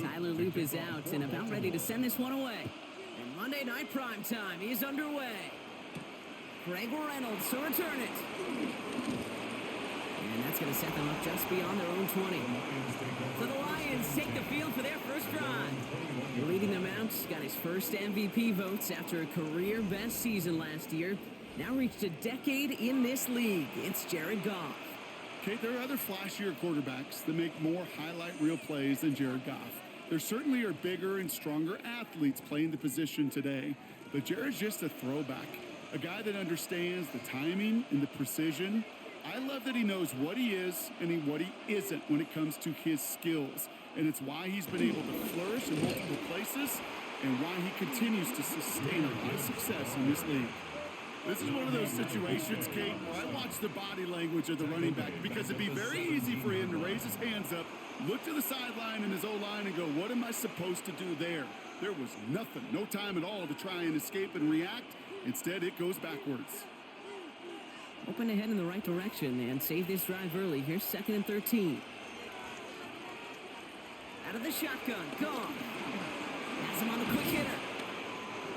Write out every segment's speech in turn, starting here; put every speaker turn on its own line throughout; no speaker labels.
Tyler Loop is out and about ready to send this one away. And Monday Night Primetime is underway. Greg Reynolds to return it. And that's going to set them up just beyond their own 20. So the Lions take the field for their first drive. Leading them out, got his first MVP votes after a career-best season last year. Now reached a decade in this league. It's Jared Goff.
Kate, there are other flashier quarterbacks that make more highlight reel plays than Jared Goff. There certainly are bigger and stronger athletes playing the position today, but Jared's just a throwback, a guy that understands the timing and the precision. I love that he knows what he is and what he isn't when it comes to his skills, and it's why he's been able to flourish in multiple places and why he continues to sustain a lot of success in this league. This is one of those situations, Kate, where I watch the body language of the running back because it'd be very easy for him to raise his hands up, look to the sideline in his O-line and go, what am I supposed to do there? There was nothing, no time at all to try and escape and react. Instead, it goes backwards.
Open ahead in the right direction and save this drive early. Here's 2nd and 13. Out of the shotgun, gone. Has him on the quick hitter.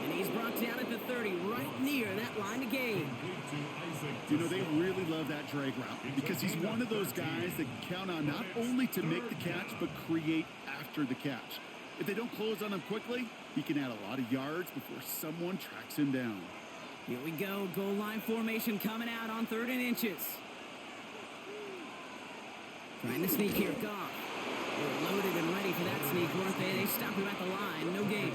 And he's brought down at the 30, right near that line of gain.
You know, they really love that drag route because he's one of those guys that can count on not only to make the catch, but create after the catch. If they don't close on him quickly, he can add a lot of yards before someone tracks him down.
Here we go, goal line formation coming out on 3rd and inches. Trying to sneak here, Goff. They're loaded and ready for that sneak, weren't they? They stop him at the line, no gain.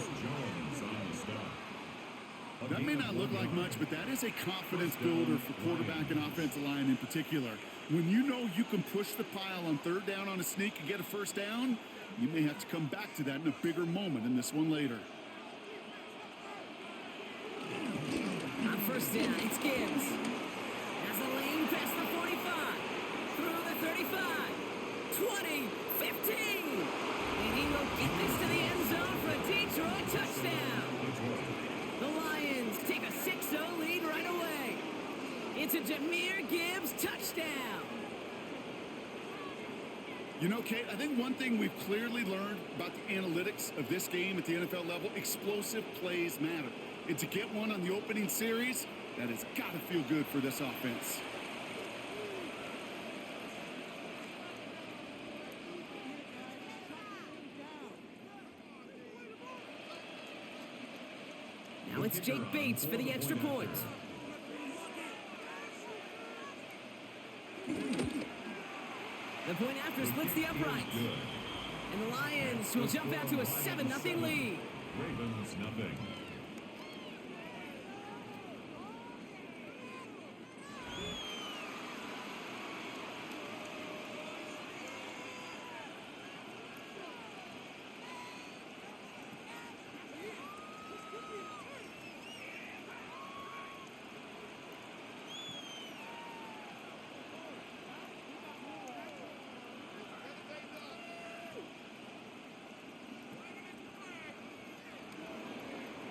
That may not look like much, but that is a confidence builder for quarterback and offensive line in particular. When you know you can push the pile on 3rd down on a sneak and get a first down, you may have to come back to that in a bigger moment in this one later.
On 1st down, it's Gibbs. Has the lane past the 45. Through the 35. 20. 15. And he will get this to the end zone for a Detroit touchdown. The Lions take a 6-0 lead right away. It's a Jahmyr Gibbs touchdown.
You know, Kate, I think one thing we've clearly learned about the analytics of this game at the NFL level, explosive plays matter. And to get one on the opening series, that has got to feel good for this offense.
Now it's Jake Bates for the extra point. The point after splits the uprights. And the Lions will jump out to a 7-0 lead.
Ravens nothing.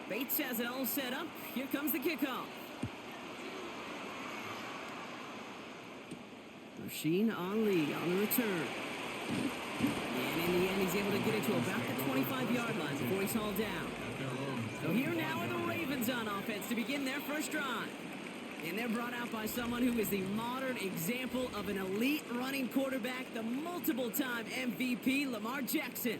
Bates has it all set up. Here comes the kickoff. Rasheen Ali on the return. And in the end, he's able to get it to about the 25-yard line before he's hauled down. So here now are the Ravens on offense to begin their first drive. And they're brought out by someone who is the modern example of an elite running quarterback, the multiple-time MVP, Lamar Jackson.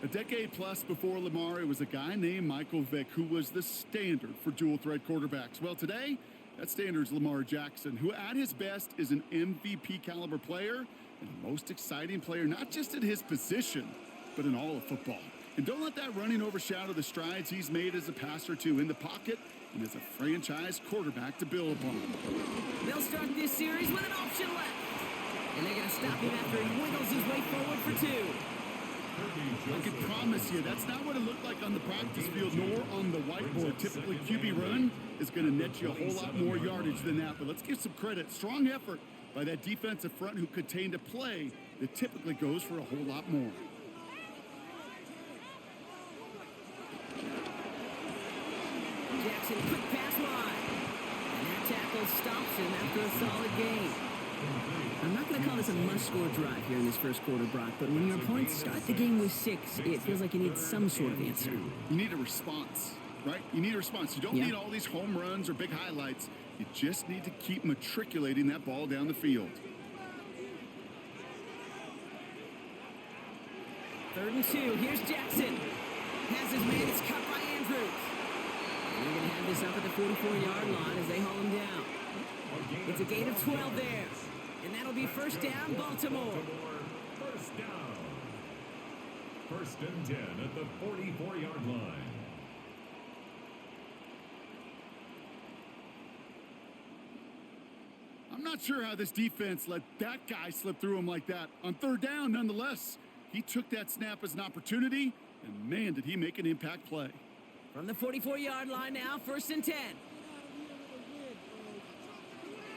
A decade plus before Lamar, it was a guy named Michael Vick who was the standard for dual-threat quarterbacks. Well, today, that standard is Lamar Jackson, who at his best is an MVP-caliber player and the most exciting player, not just at his position, but in all of football. And don't let that running overshadow the strides he's made as a passer, too, in the pocket and as a franchise quarterback to build upon.
They'll start this series with an option left. And they're going to stop him after he wiggles his way forward for 2.
I can promise you, that's not what it looked like on the practice field, nor on the whiteboard. Typically, QB run is going to net you a whole lot more yardage than that. But let's give some credit. Strong effort by that defensive front who contained a play that typically goes for a whole lot more.
Jackson, quick pass wide. And that tackle stops him after a solid gain. I'm not going to call was a must-score drive here in this first quarter, Brock, but when your opponents start the game with 6, it feels like you need some sort of answer.
You need a response, right? You need a response. You don't need all these home runs or big highlights. You just need to keep matriculating that ball down the field.
3rd and 2. Here's Jackson. Has his man. It's cut by Andrews. And they're going to have this up at the 44-yard line as they haul him down. It's a gain of 12 there. And that'll be first down, Baltimore.
First down. 1st and 10 at the 44-yard line.
I'm not sure how this defense let that guy slip through him like that. On 3rd down, nonetheless, he took that snap as an opportunity, and man, did he make an impact play.
From the 44-yard line now, 1st and 10.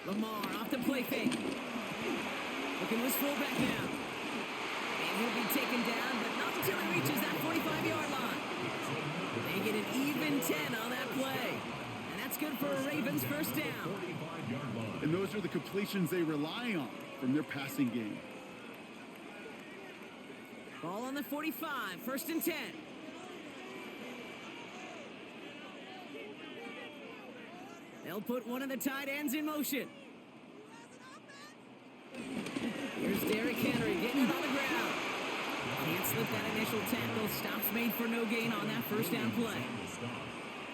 Lamar off the play fake. Looking his fullback now. And he'll be taken down, but not until he reaches that 45-yard line. They get an even 10 on that play. And that's good for a Ravens first down.
And those are the completions they rely on from their passing game.
Ball on the 45, 1st and 10. They'll put one of the tight ends in motion. Here's Derrick Henry getting it on the ground. Can't slip that initial tackle. Stops made for no gain on that first down play.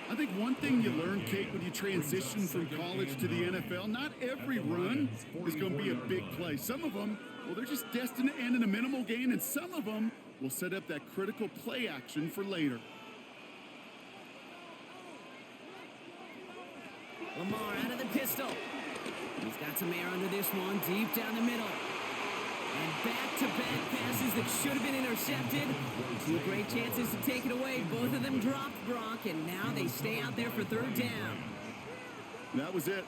I think one thing you learn, Kate, when you transition from college to the NFL, not every run is going to be a big play. Some of them, well, they're just destined to end in a minimal gain, and some of them will set up that critical play action for later.
Lamar out of the pistol. He's got some air under this one, deep down the middle. And back-to-back passes that should have been intercepted. 2 great chances to take it away. Both of them dropped, Brock, and now they stay out there for 3rd down.
That was it.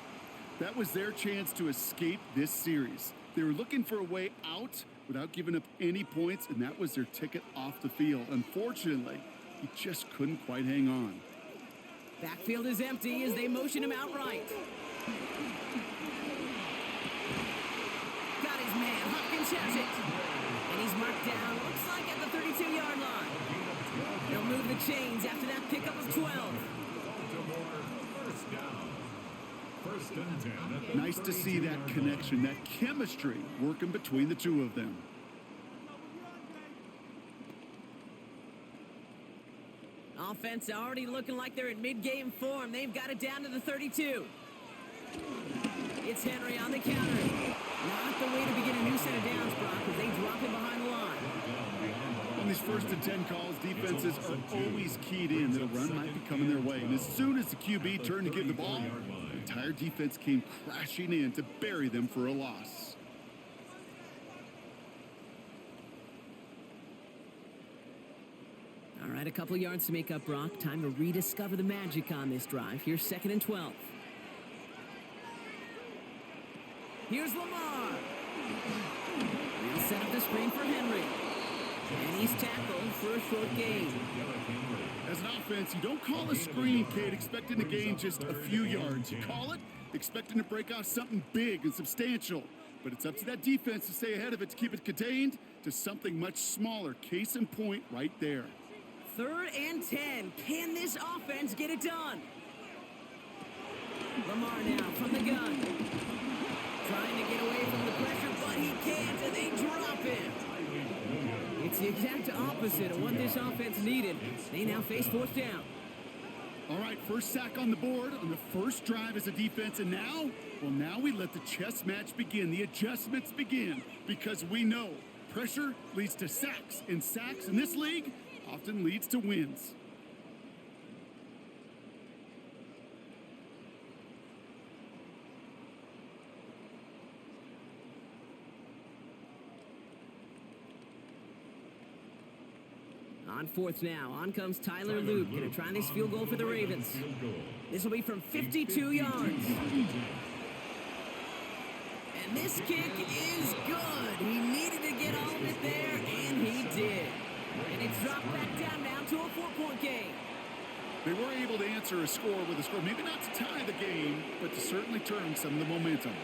That was their chance to escape this series. They were looking for a way out without giving up any points, and that was their ticket off the field. Unfortunately, he just couldn't quite hang on.
Backfield is empty as they motion him outright. Got his man. Hopkins has it. And he's marked down, looks like at the 32-yard line. They'll move the chains after that pickup of 12.
First down. 1st and 10 at the
Nice to see that connection, that chemistry working between the two of them.
Offense already looking like they're in mid-game form. They've got it down to the 32. It's Henry on the counter. Not the way to begin a new set of downs, Brock, as they drop him behind the line.
On these 1st and 10 calls, defenses are always keyed in that a run might be coming their way. And as soon as the QB turned to give the ball, the entire defense came crashing in to bury them for a loss.
All right, a couple yards to make up, Brock. Time to rediscover the magic on this drive. Here's 2nd and 12. Here's Lamar. He'll set up the screen for Henry. And he's tackled for a short gain.
As an offense, you don't call a screen, Kate, expecting to gain just a few yards. You call it expecting to break off something big and substantial. But it's up to that defense to stay ahead of it, to keep it contained to something much smaller. Case in point right there.
3rd and 10. Can this offense get it done? Lamar now from the gun. Trying to get away from the pressure, but he can't, and they drop him. It's the exact opposite of what this offense needed. They now face 4th down.
All right, first sack on the board on the first drive as a defense, and now, well, now we let the chess match begin. The adjustments begin, because we know pressure leads to sacks, and sacks in this league often leads to wins.
On 4th now, on comes Tyler Luke, going to try this field goal for the Ravens. This will be from 52 yards. And this kick is good. He needed to get all of it there, and he did. And it's dropped back down now to a 4-point game.
They were able to answer a score with a score, maybe not to tie the game, but to certainly turn some of the momentum.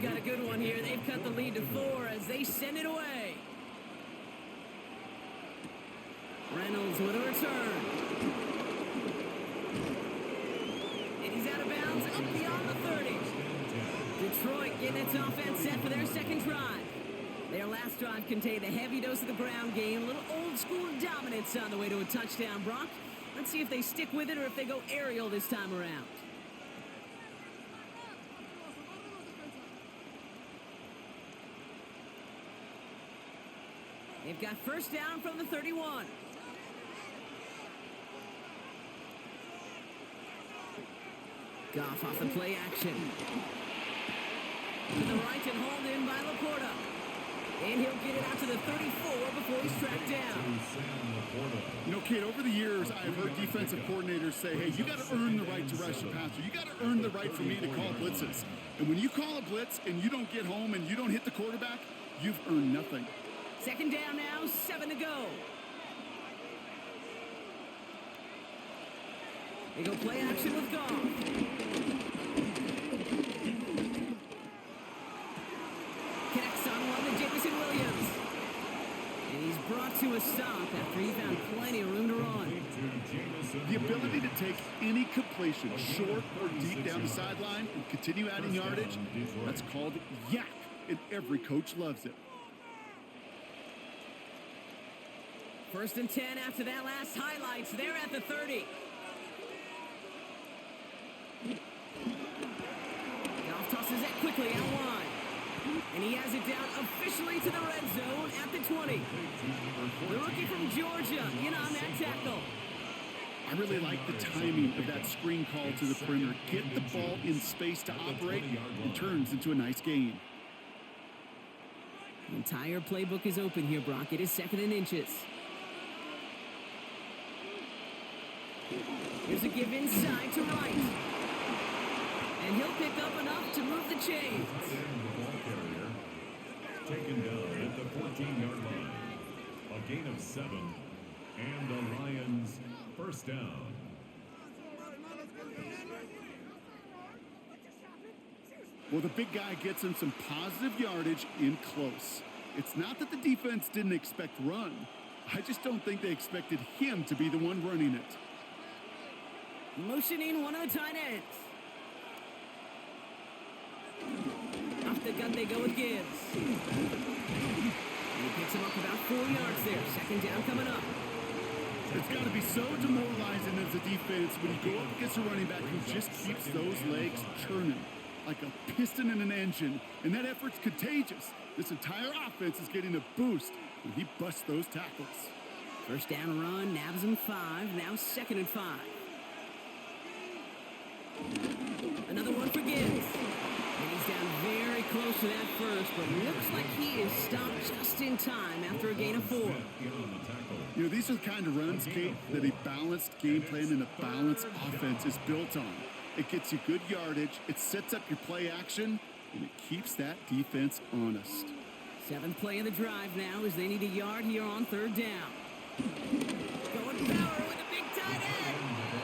They've got a good one here. They've cut the lead to 4 as they send it away. Reynolds with a return. And he's out of bounds up beyond the 30. Detroit getting its offense set for their second drive. Their last drive contained a heavy dose of the ground game, a little old-school dominance on the way to a touchdown, Brock. Let's see if they stick with it or if they go aerial this time around. They've got first down from the 31. Goff off the play action. To the right and hauled in by Laporta. And he'll get it out to the 34 before he's tracked down.
You know, Kate, over the years, I've heard defensive coordinators say, hey, you got to earn the right to rush the passer. You got to earn the right for me to call blitzes. And when you call a blitz and you don't get home and you don't hit the quarterback, you've earned nothing.
Second down now, 7 to go. They go play action with Goff. Connects on one to Jameson Williams. And he's brought to a stop after he found plenty of room to run.
The ability to take any completion, short or deep down the sideline, and continue adding yardage, that's called yak, and every coach loves it.
First and 10 after that last highlights. They're at the 30. Goff tosses it quickly out wide. And he has it down officially to the red zone at the 20. The rookie from Georgia in on that tackle.
I really like the timing of that screen call to the perimeter. Get the ball in space to operate and turns into a nice gain.
The entire playbook is open here, Brock. It is second and inches. Here's a give inside to right. And he'll pick up enough to move the chains.
Taken down at the 14-yard line. A gain of 7. And the Lions first down.
Well, the big guy gets him some positive yardage in close. It's not that the defense didn't expect run. I just don't think they expected him to be the one running it.
Motioning one of the tight ends. Off the gut they go with Gibbs. And he picks him up about 4 yards there. Second down coming up.
It's got to be so demoralizing as a defense when you go up against a running back who just keeps those legs churning like a piston in an engine. And that effort's contagious. This entire offense is getting a boost when he busts those tackles.
First down run, nabs him 5. Now second and 5. Another one for Gibbs. And he's down very close to that first, but looks like he is stopped just in time after a gain of 4.
You know, these are the kind of runs, Kate, that a balanced game plan and a balanced offense is built on. It gets you good yardage, it sets up your play action, and it keeps that defense honest.
7th play of the drive now as they need a yard here on third down. Going power with a big tight end.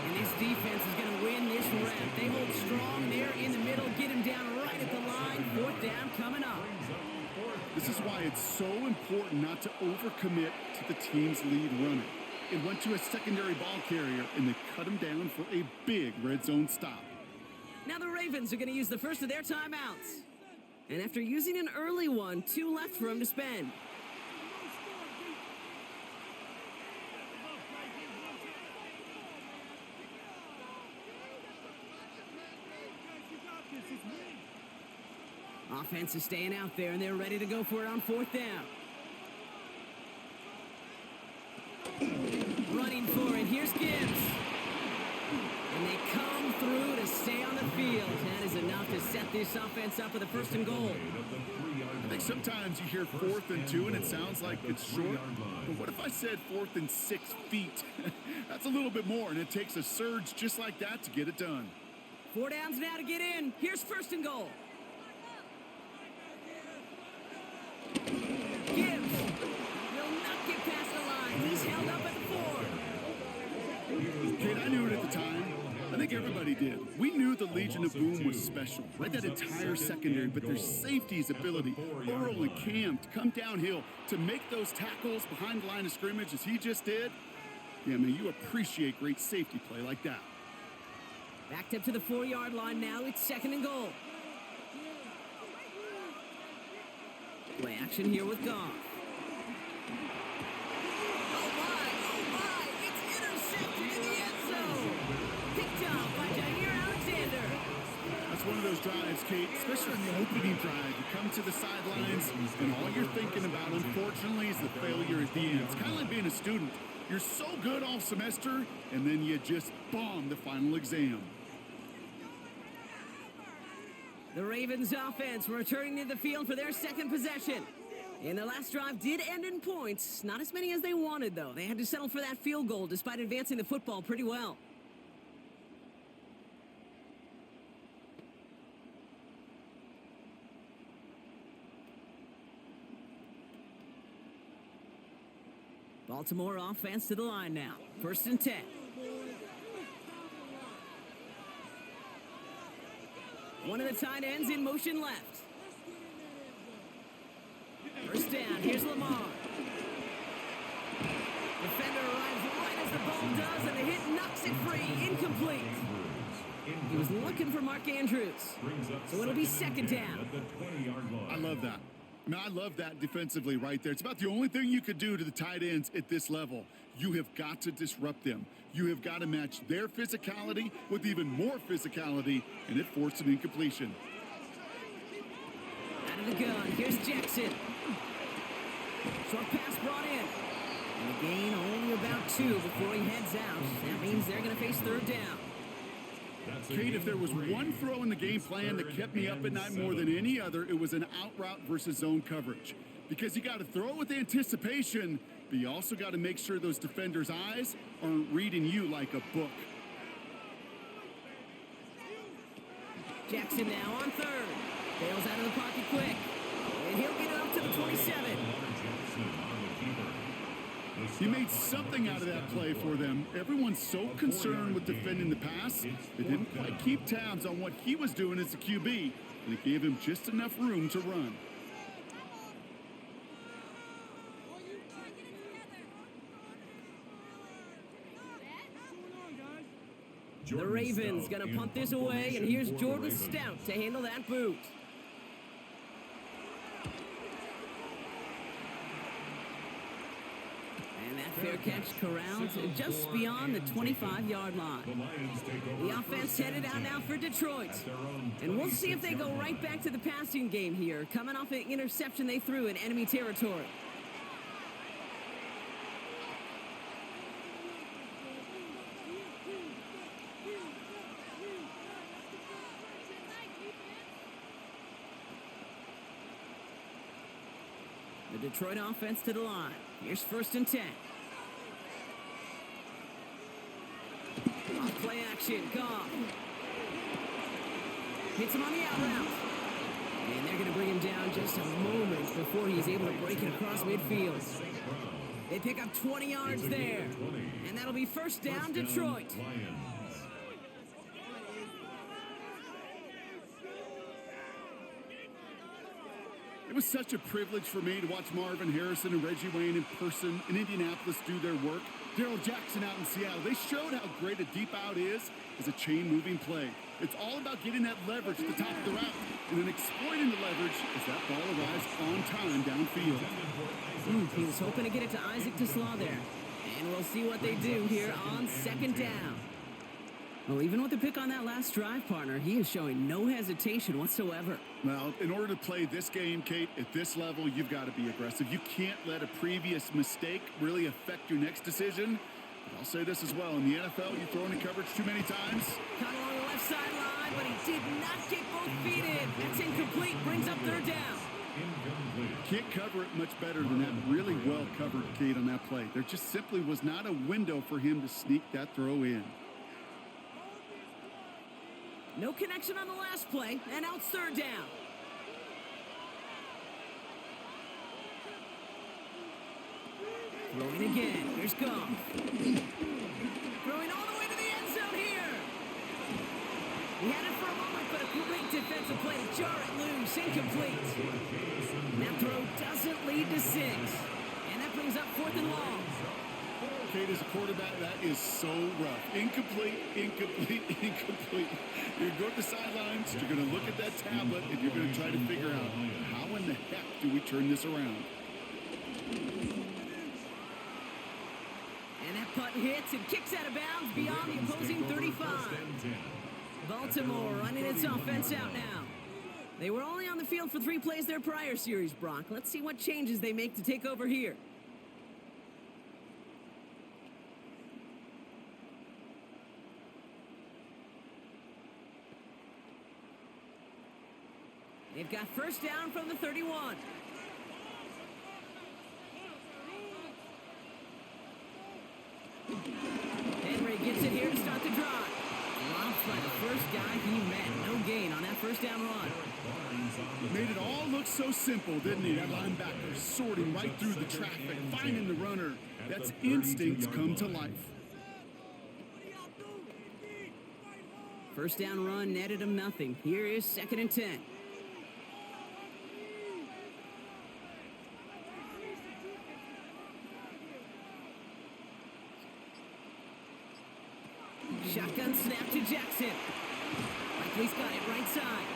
And this defense is going to win this rep. They hold strong there in the middle, get him down right at the line. 4th down coming up.
This is why it's so important not to overcommit to the team's lead runner. It went to a secondary ball carrier, and they cut him down for a big red zone stop.
Now the Ravens are going to use the first of their timeouts. And after using an early one, 2 left for him to spend. Offense is staying out there, and they're ready to go for it on 4th down. Running for it. Here's Gibbs. And they come through to stay on the field. That is enough to set this offense up with a 1st and goal.
I think sometimes you hear 4th and 2, and it sounds like it's short. But what if I said 4th and 6 feet? That's a little bit more, and it takes a surge just like that to get it done.
4 downs now to get in. Here's 1st and goal. Gibbs will not get past the line. He's held up at the 4.
Kate, I knew it at the time. I think everybody did. We knew the lead Legion of Boom was special, right? That entire secondary, but their safety's ability, Earl and Cam, to come downhill to make those tackles behind the line of scrimmage as he just did. Yeah, man, you appreciate great safety play like that.
Backed up to the 4-yard line now. It's 2nd and goal. Play action here with Goff. Oh my, it's intercepted in the end zone. Picked off by Jair Alexander.
That's one of those drives, Kate, especially in the opening drive. You come to the sidelines, and all you're thinking about, unfortunately, is the failure at the end. It's kind of like being a student. You're so good all semester, and then you just bomb the final exam.
The Ravens offense returning to the field for their 2nd possession. And their last drive did end in points. Not as many as they wanted, though. They had to settle for that field goal despite advancing the football pretty well. Baltimore offense to the line now. 1st and 10. One of the tight ends in motion left. 1st down. Here's Lamar. Defender arrives right as the ball does, and the hit knocks it free. Incomplete. He was looking for Mark Andrews. So it'll be 2nd down.
I love that. I mean, I love that defensively right there. It's about the only thing you could do to the tight ends at this level. You have got to disrupt them. You have got to match their physicality with even more physicality, and it forced an incompletion.
Out of the gun, here's Jackson. Short pass brought in. And the gain only about 2 before he heads out. That means they're going to face 3rd down.
Kate, if there was one throw in the game plan that kept me up at night more than any other, it was an out route versus zone coverage. Because you got to throw with anticipation, but you also got to make sure those defenders' eyes aren't reading you like a book.
Jackson now on 3rd. Bails out of the pocket quick. And he'll get it up to the 27.
He made something out of that play for them. Everyone's so concerned with defending the pass, they didn't quite keep tabs on what he was doing as a QB, and it gave him just enough room to run.
The Ravens going to punt this away, and here's Jordan Stout to handle that boot. And that fair catch corralled just beyond the 25-yard line. The offense headed out now for Detroit. And we'll see if they go right back to the passing game here, coming off an interception they threw in enemy territory. The Detroit offense to the line. Here's 1st and 10. Off play action. Goff. Hits him on the out route. And they're going to bring him down just a moment before he's able to break it across midfield. They pick up 20 yards there. And that'll be 1st down, Detroit.
It was such a privilege for me to watch Marvin Harrison and Reggie Wayne in person in Indianapolis do their work. Darrell Jackson out in Seattle. They showed how great a deep out is as a chain-moving play. It's all about getting that leverage at the top of the route and then exploiting the leverage as that ball arrives on time downfield.
He was hoping to get it to Isaac Teslaw there. And we'll see what they do here on 2nd down. Well, even with the pick on that last drive, partner, he is showing no hesitation whatsoever.
Well, in order to play this game, Kate, at this level, you've got to be aggressive. You can't let a previous mistake really affect your next decision. But I'll say this as well. In the NFL, you throw into coverage too many times.
Caught along the left sideline, but he did not get both feet in. That's incomplete. Brings up 3rd down.
Can't cover it much better than that. Really well covered, Kate, on that play. There just simply was not a window for him to sneak that throw in.
No connection on the last play, and now it's 3rd down. Throwing again. Here's Goff. Throwing all the way to the end zone here. He had it for a moment. Great defensive play to jar it loose. Incomplete. And that throw doesn't lead to 6. And that brings up 4th and long.
Kate, as a quarterback, that is so rough. Incomplete, incomplete, incomplete. You're going to the sidelines, you're going to look at that tablet, and you're going to try to figure out, how in the heck do we turn this around?
And that punt hits and kicks out of bounds beyond the opposing 35. Baltimore running its offense out now. They were only on the field for 3 plays their prior series, Brock. Let's see what changes they make to take over here. They've got first down from the 31. Henry gets it here to start the drive. Lobs by the first guy he met. No gain on that first down run.
Made it all look so simple, didn't he? That linebacker sorting right through the traffic, finding the runner. That's instincts come to life.
First down run netted him nothing. Here is 2nd and 10. Shotgun snap to Jackson. Likely's got it right side.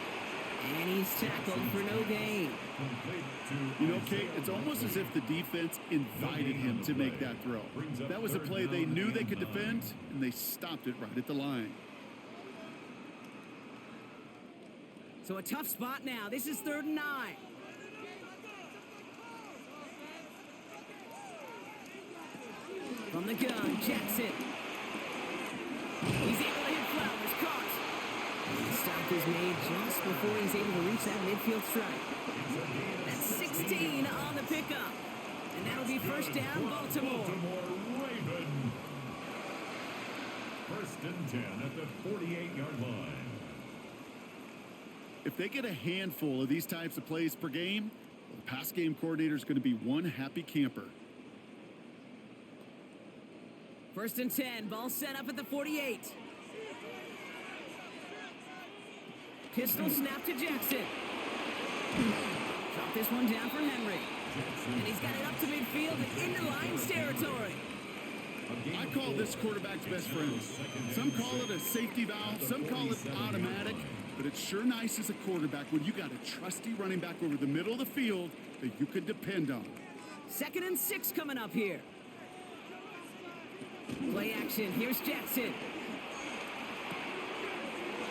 And he's tackled for no gain.
You know, Kate, it's almost as if the defense invited him to make that throw. That was a play they knew they could defend, and they stopped it right at the line.
So a tough spot now. This is 3rd and 9. From the gun, Jackson. He's able to hit Flowers, caught. The stop is made just before he's able to reach that midfield strike. That's 16 on the pickup. And that'll be first down, Baltimore.
Raven. 1st and 10 at the 48-yard line.
If they get a handful of these types of plays per game, well, the pass game coordinator is going to be one happy camper.
1st and 10, ball set up at the 48. Pistol snap to Jackson. Drop this one down for Henry. And he's got it up to midfield and into Lions territory.
I call this quarterback's best friend. Some call it a safety valve, some call it automatic, but it's sure nice as a quarterback when you got a trusty running back over the middle of the field that you could depend on.
2nd and 6 coming up here. Play action. Here's Jackson.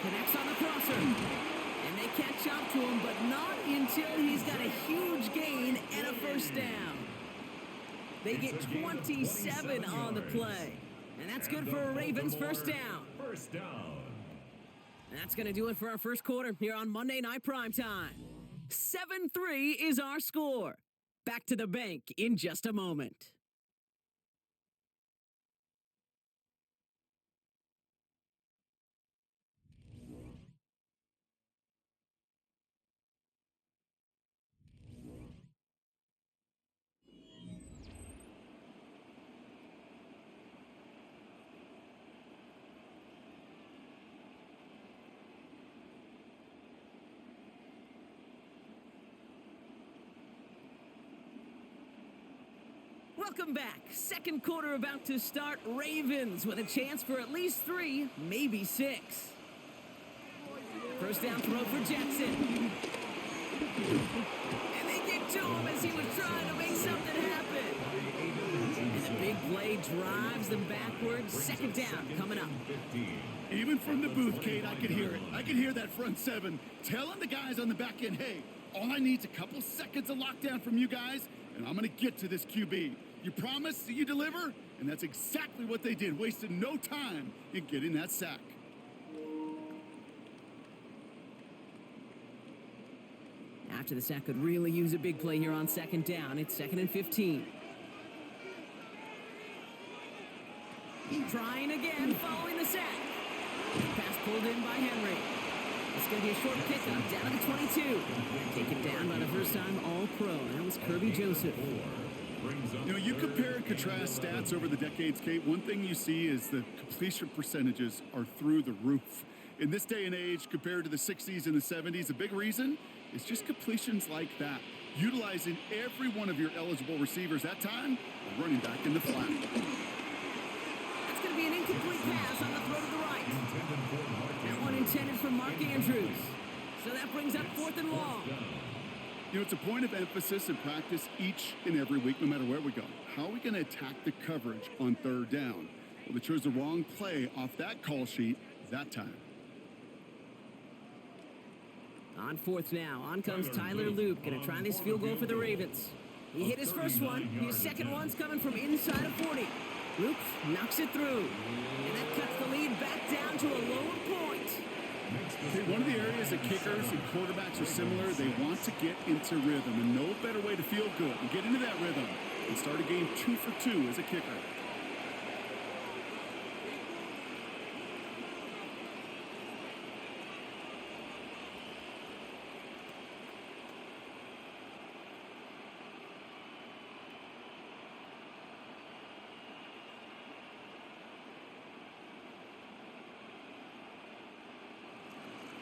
Connects on the crosser. And they catch up to him, but not until he's got a huge gain and a first down. They get 27 on the play. And that's good for a Ravens first down.
First down.
And that's going to do it for our first quarter here on Monday Night Primetime. 7-3 is our score. Back to the bank in just a moment. Welcome back. Second quarter about to start. Ravens with a chance for at least 3, maybe 6. First down throw for Jackson. And they get to him as he was trying to make something happen. And the big play drives them backwards. Second down coming up.
Even from the booth, Kate, I could hear it. I could hear that front 7 telling the guys on the back end, hey, all I need is a couple seconds of lockdown from you guys, and I'm going to get to this QB. You promise that you deliver? And that's exactly what they did, wasted no time in getting that sack.
After the sack could really use a big play here on second down. It's 2nd and 15. Trying again following the sack. Pass pulled in by Henry. It's going to be a short pickup down to the 22. Taken down by the first-time All-Pro. That was Kirby Joseph.
You know, you compare and contrast stats over the decades, Kate. One thing you see is the completion percentages are through the roof. In this day and age, compared to the 60s and the 70s, a big reason is just completions like that. Utilizing every one of your eligible receivers that time, a running back in the flat.
That's going to be an incomplete pass on the throw to the right. That one intended for Mark Andrews. So that brings up 4th and long.
You know, it's a point of emphasis in practice each and every week, no matter where we go. How are we going to attack the coverage on 3rd down? Well, they chose the wrong play off that call sheet that time.
On 4th now, on comes Tyler Loop, gonna try this field goal for the Ravens. He hit his first one, his second one's coming from inside of 40. Loop knocks it through, and that cuts the lead back down to a lower point.
Okay, one of the areas that kickers and quarterbacks are similar, they want to get into rhythm, and no better way to feel good and get into that rhythm and start a game 2 for 2 as a kicker.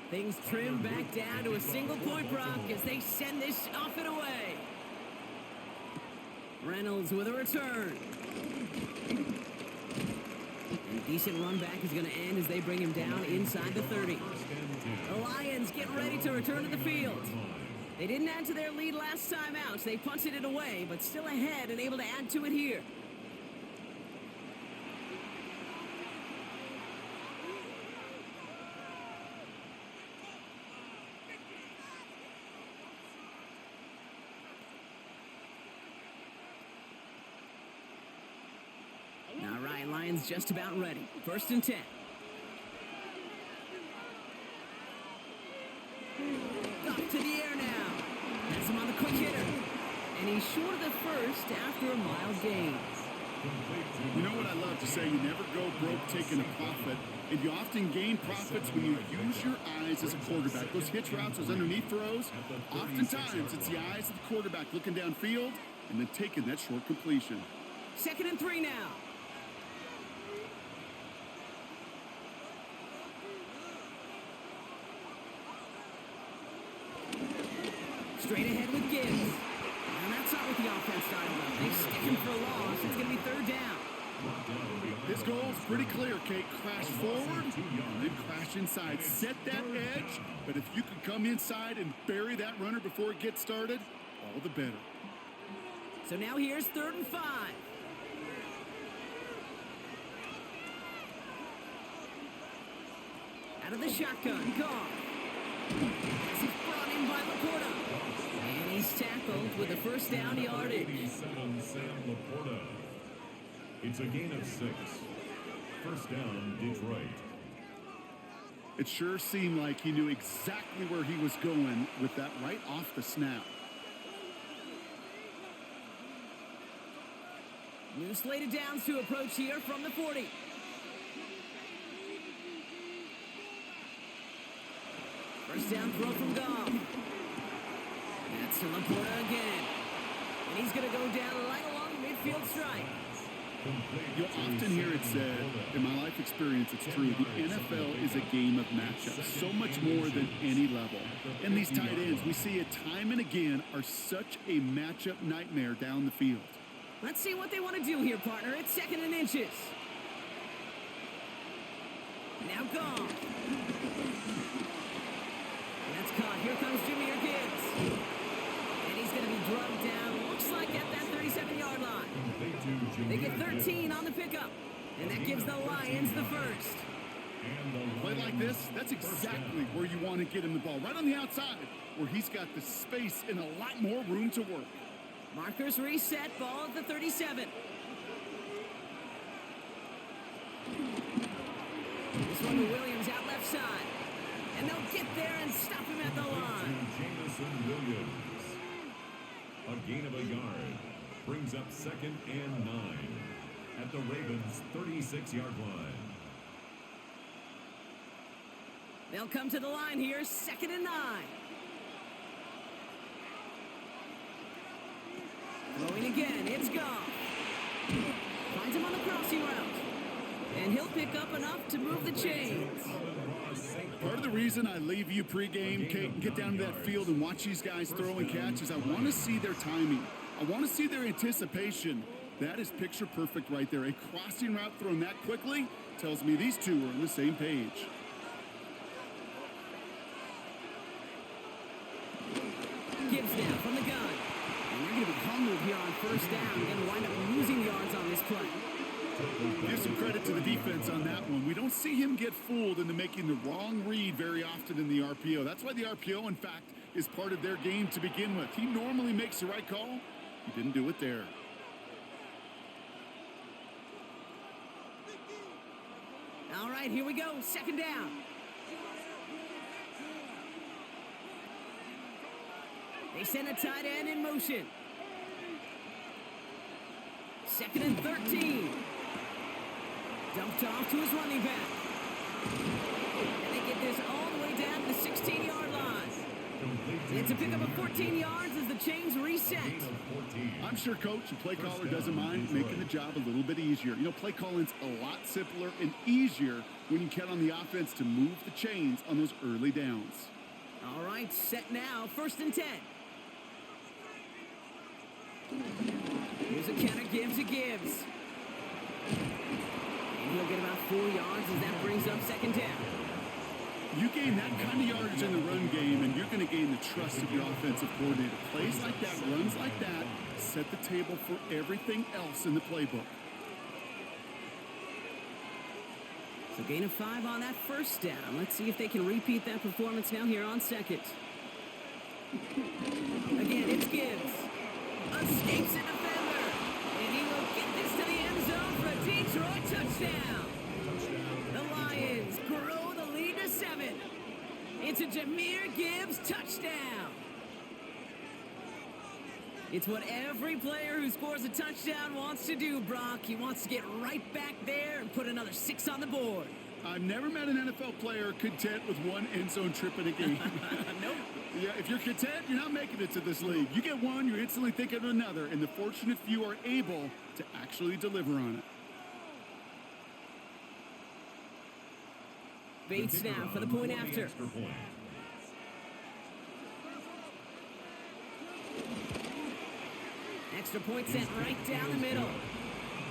Things trim back down to a single-point Brock as they send this off and away. Reynolds with a return. And a decent run back is going to end as they bring him down inside the 30. The Lions get ready to return to the field. They didn't add to their lead last time out, so they punted it away, but still ahead and able to add to it here. All right, Lions just about ready. 1st and 10. Up to the air now. That's him on the quick hitter. And he's short of the first after a mild gain.
You know what I love to say? You never go broke taking a profit. And you often gain profits when you use your eyes as a quarterback. Those hitch routes, those underneath throws, oftentimes it's the eyes of the quarterback looking downfield and then taking that short completion.
2nd and 3 now. Straight ahead with Gibbs. And that's not what the offense started with. They stick him for a loss. It's going to be 3rd down.
His goal is pretty clear, Kate. Crash forward and then crash inside. Set that edge, but if you can come inside and bury that runner before it gets started, all the better.
So now here's 3rd and 5. Out of the shotgun, gone. As he's brought in by Laporta. And he's tackled with a 1st down yardage.
87, Sam Laporta. It's a gain of 6. 1st down, Detroit.
It sure seemed like he knew exactly where he was going with that right off the snap.
New slated downs to approach here from the 40. First down throw from Goff. That's to Laporta again. And he's going to go down right along the midfield strike.
You'll often hear it said, in my life experience, it's true, the NFL is a game of matchups, so much more than any level. And these tight ends, we see it time and again, are such a matchup nightmare down the field.
Let's see what they want to do here, partner. It's 2nd and inches. Now Goff. That's caught. Here comes Jahmyr Gibbs. And he's going to be drugged down. Looks like at that 37-yard line. They get 13 on the pickup. And that gives the Lions the 1st.
Play like this, that's exactly where you want to get him the ball. Right on the outside, where he's got the space and a lot more room to work.
Markers reset. Ball at the 37. This one to Williams out left side. And they'll get there and stop him at the line.
Jamison Williams. A gain of a yard. Brings up 2nd and 9. At the Ravens' 36-yard line.
They'll come to the line here. 2nd and 9. Throwing again. It's Goff. Finds him on the crossing route. And he'll pick up enough to move the chains.
a safe
Part of the reason I leave you pregame, Kate, and get down to that field and watch these guys throw and catch is I want to see their timing. I want to see their anticipation. That is picture perfect right there. A crossing route thrown that quickly tells me these two are on the same page.
Gibbs now from the gun. And they're going to be humbled here on first down. Going to wind up losing yards on this play.
Give some credit to the defense on that one. We don't see him get fooled into making the wrong read very often in the RPO. That's why the RPO, in fact, is part of their game to begin with. He normally makes the right call. He didn't do it there.
All right, here we go. Second down. They send a tight end in motion. Second and 13. Dumped off to his running back. And they get this all the way down to the 16-yard line. It's a pickup of 14 yards as the chains reset.
I'm sure coach and play caller doesn't mind making the job a little bit easier. You know, play calling's a lot simpler and easier when you count on the offense to move the chains on those early downs.
All right, set now. First and 10. Here's a counter, Gibbs to Gibbs. And he'll get about 4 yards as that brings up second down.
You gain that kind of yardage in the run game, and you're going to gain the trust of your offensive coordinator. Plays like that, runs like that, set the table for everything else in the playbook.
So gain of 5 on that first down. Let's see if they can repeat that performance now here on second. Again, it's Gibbs. Escapes a defender. And he will get this to the end zone for a Detroit touchdown. The Lions grow the lead to 7. It's a Jahmyr Gibbs touchdown. It's what every player who scores a touchdown wants to do, Brock. He wants to get right back there and put another 6 on the board.
I've never met an NFL player content with one end zone trip in a game.
Nope.
Yeah, if you're content, you're not making it to this league. You get one, you're instantly thinking of another, and the fortunate few are able to actually deliver on it.
Bates now for the point after. Extra point sent right down the middle.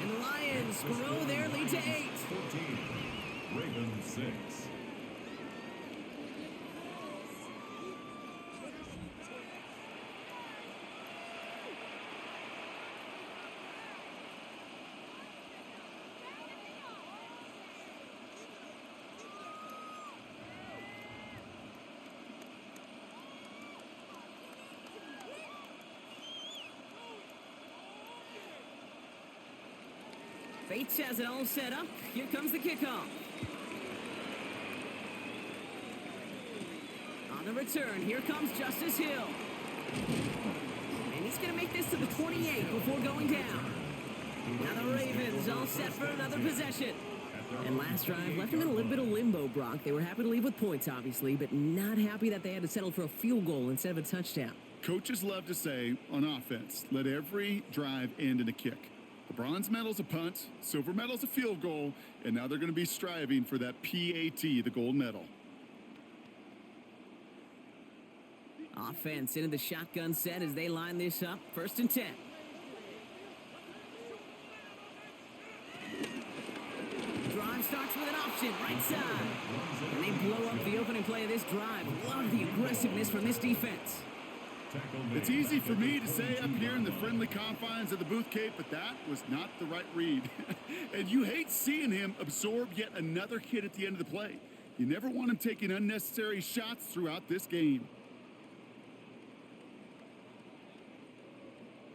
And the Lions grow their lead to 8.
14. Ravens 6.
Bates has it all set up. Here comes the kickoff. On the return, here comes Justice Hill. And he's going to make this to the 28 before going down. Now the Ravens all set for another possession. And last drive left them in a little bit of limbo, Brock. They were happy to leave with points, obviously, but not happy that they had to settle for a field goal instead of a touchdown.
Coaches love to say on offense, let every drive end in a kick. The bronze medal's a punt, silver medal's a field goal, and now they're going to be striving for that PAT, the gold medal.
Offense into the shotgun set as they line this up. First and 10. Drive starts with an option, right side. And they blow up the opening play of this drive. Love the aggressiveness from this defense.
It's easy for me to say up here in the friendly confines of the booth, Cape, but that was not the right read. And you hate seeing him absorb yet another hit at the end of the play. You never want him taking unnecessary shots throughout this game.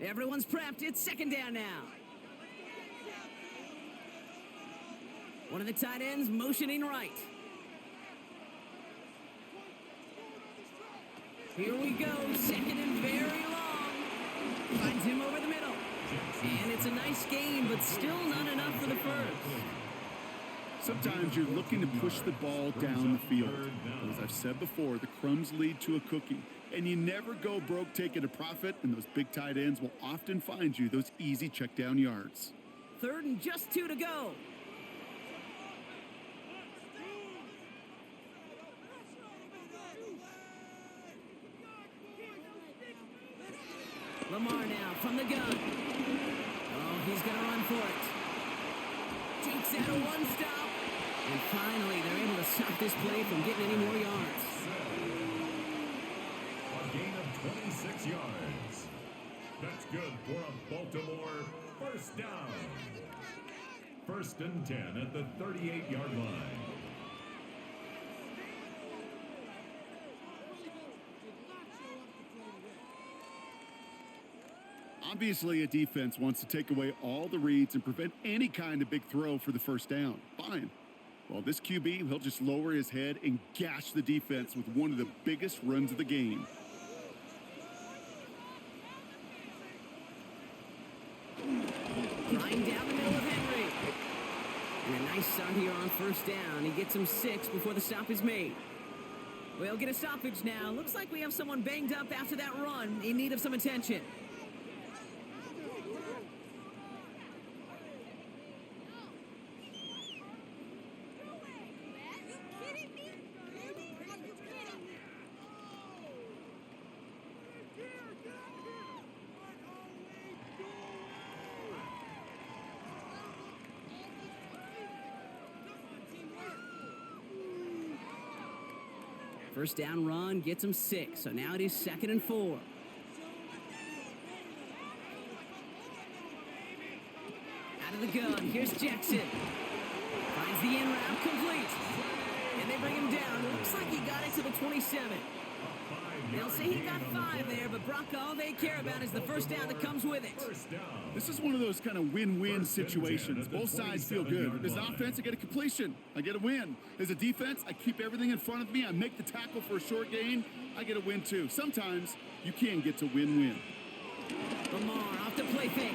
Everyone's prepped. It's second down now. One of the tight ends motioning right. Here we go, second and very long. Finds him over the middle. And it's a nice game, but still not enough for the first.
Sometimes you're looking to push the ball down the field. As I've said before, the crumbs lead to a cookie. And you never go broke taking a profit, and those big tight ends will often find you those easy check down yards.
Third and just 2 to go. Lamar now from the gun. Oh, he's going to run for it. Takes out a one-stop. And finally, they're able to stop this play from getting any more yards.
A gain of 26 yards. That's good for a Baltimore first down. First and 10 at the 38-yard line.
Obviously, a defense wants to take away all the reads and prevent any kind of big throw for the first down. Fine. Well, this QB, he'll just lower his head and gash the defense with one of the biggest runs of the game.
Flying down the middle of Henry. And a nice start here on first down. He gets him 6 before the stop is made. We'll get a stoppage now. Looks like we have someone banged up after that run, in need of some attention. First down run gets him 6, so now it is 2nd and 4. Out of the gun, here's Jackson. Finds the in route, complete. And they bring him down. Looks like he got it to the 27. They'll say he got 5 there, but Brock, all they care about is the first down that comes with it.
This is one of those kind of win-win situations. Both sides feel good. As an offense, I get a completion. I get a win. As a defense, I keep everything in front of me. I make the tackle for a short gain. I get a win, too. Sometimes you can get to win-win.
Lamar off the play fake.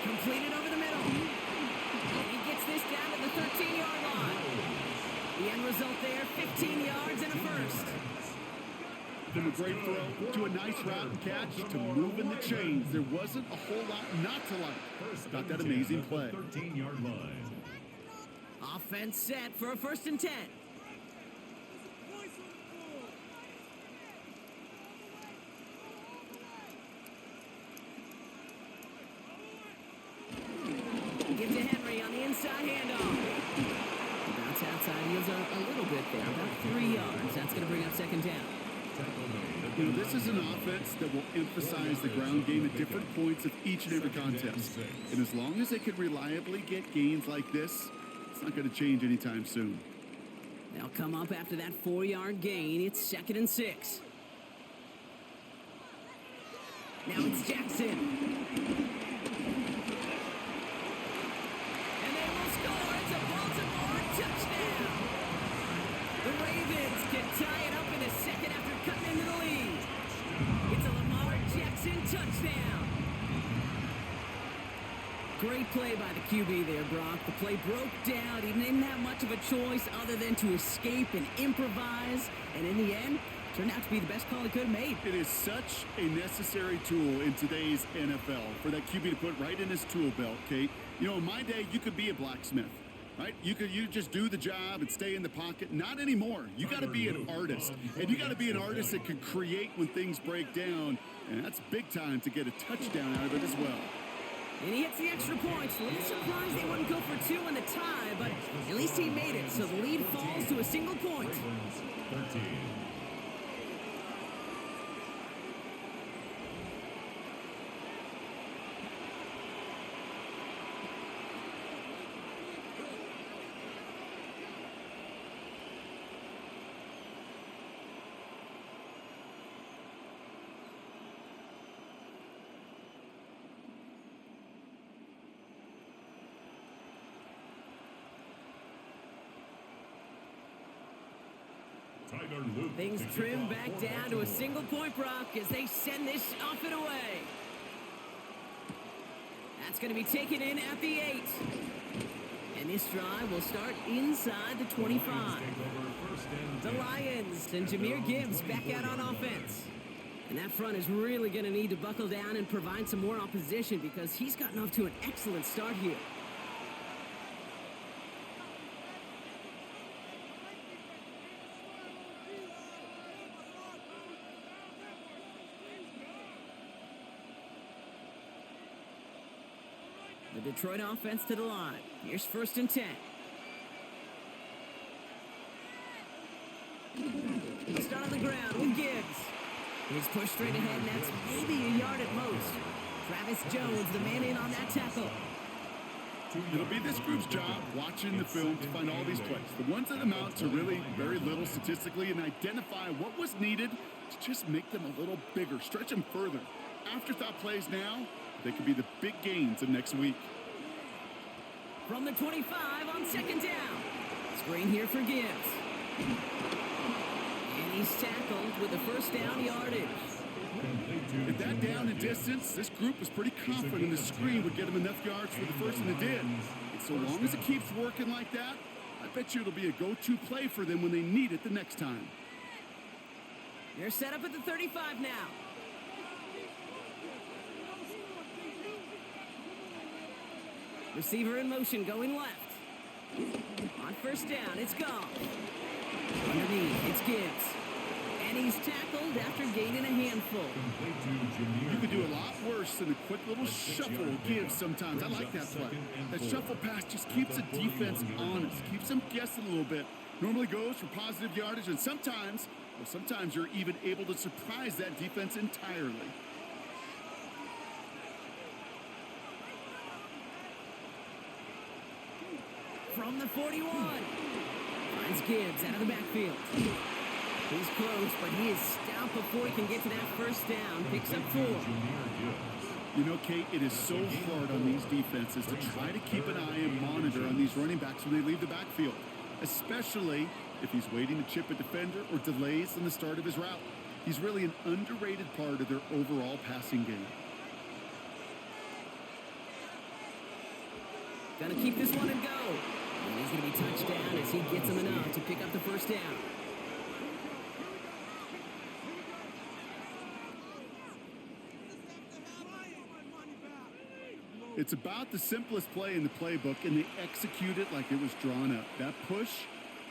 Completed over the middle. And he gets this down to the 13-yard line. The end result there, 15 yards and a first.
From a great throw to a nice route and catch to moving the chains. There wasn't a whole lot not to like about that amazing play.
13-yard line.
Offense set for a 1st and 10. Give to Henry on the inside handoff. Bounce outside, heals a little bit there, about 3 yards. That's going to bring up 2nd down.
You know, this is an offense that will emphasize the ground game at different points of each and every contest. And as long as they can reliably get gains like this, it's not going to change anytime soon.
They'll come up after that 4-yard gain. It's 2nd and 6. Now it's Jackson. And they will score. It's a Baltimore touchdown. The Ravens can tie it up in the second after cutting into the lead. It's a Lamar Jackson touchdown. Great play by the QB there, Brock. The play broke down. He didn't have much of a choice other than to escape and improvise. And in the end, turned out to be the best call he could have made.
It is such a necessary tool in today's NFL for that QB to put right in his tool belt, Kate. You know, in my day, you could be a blacksmith. Right? You just do the job and stay in the pocket. Not anymore. You got to be an artist. And you got to be an artist that can create when things break down. And that's big time to get a touchdown out of it as well.
And he hits the extra points. A little surprised they wouldn't go for 2 in the tie, but at least he made it. So the lead falls to a single point.
13.
Things trim back down to a single point, Brock, as they send this off and away. That's going to be taken in at the 8. And this drive will start inside the 25. The Lions and Jahmyr Gibbs back out on offense. And that front is really going to need to buckle down and provide some more opposition because he's gotten off to an excellent start here. The Detroit offense to the line. Here's 1st and 10. He'll start on the ground with Gibbs. He's pushed straight ahead, and that's maybe a yard at most. Travis Jones, the man in on that tackle.
It'll be this group's job watching the film to find all these plays, the ones that amount to really very little statistically, and identify what was needed to just make them a little bigger, stretch them further. Afterthought plays now, they could be the big gains of next week.
From the 25 on 2nd down. Screen here for Gibbs. And he's tackled with the 1st down yardage.
At that down and distance, this group was pretty confident the screen would get them enough yards for the first, and it did. And so long as it keeps working like that, I bet you it'll be a go-to play for them when they need it the next time.
They're set up at the 35 now. Receiver in motion going left. On 1st down, it's gone. Underneath, it's Gibbs. And he's tackled after gaining a handful.
You could do a lot worse than a quick little shuffle Gibbs sometimes. I like that play. That shuffle pass just keeps the defense honest, keeps them guessing a little bit. Normally goes for positive yardage, and sometimes you're even able to surprise that defense entirely.
From the 41. Finds Gibbs out of the backfield. He's close, but he is stopped before he can get to that 1st down. Picks up 4.
You know, Kate, it is so hard on these defenses to try to keep an eye and monitor on these running backs when they leave the backfield, especially if he's waiting to chip a defender or delays in the start of his route. He's really an underrated part of their overall passing game.
Gonna keep this one and go. And he's gonna be touchdown as he gets him enough to pick up the 1st down.
It's about the simplest play in the playbook, and they execute it like it was drawn up. That push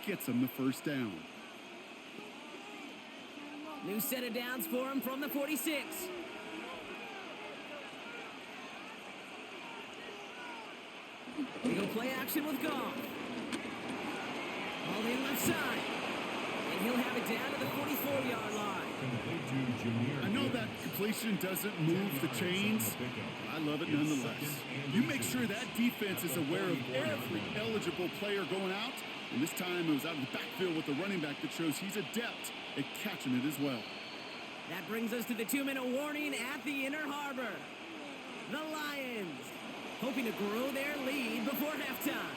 gets them the 1st down.
New set of downs for him from the 46. We go play action with Goff. All in left side. And he'll have it down to the 44-yard line.
I know that completion doesn't move the chains. I love it nonetheless. You make sure that defense is aware of every eligible player going out. And this time it was out of the backfield with the running back that shows he's adept at catching it as well.
That brings us to the 2-minute warning at the Inner Harbor. The Lions hoping to grow their lead before halftime.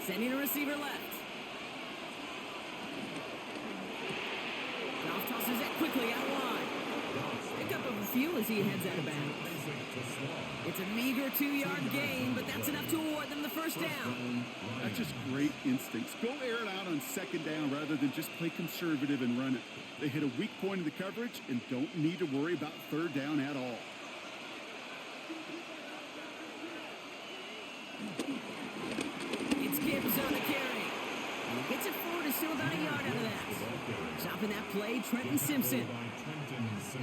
Sending a receiver left. Goff tosses it quickly out wide. Pick up a few as he heads out of bounds. It's a meager 2-yard gain, but that's enough to award them the 1st down.
That's just great instincts. Go air it out on 2nd down rather than just play conservative and run it. They hit a weak point in the coverage and don't need to worry about 3rd down at all.
It's Gibbs on the carry. And he gets it forward to still about a yard out of that. Stopping that play, Trenton Simpson.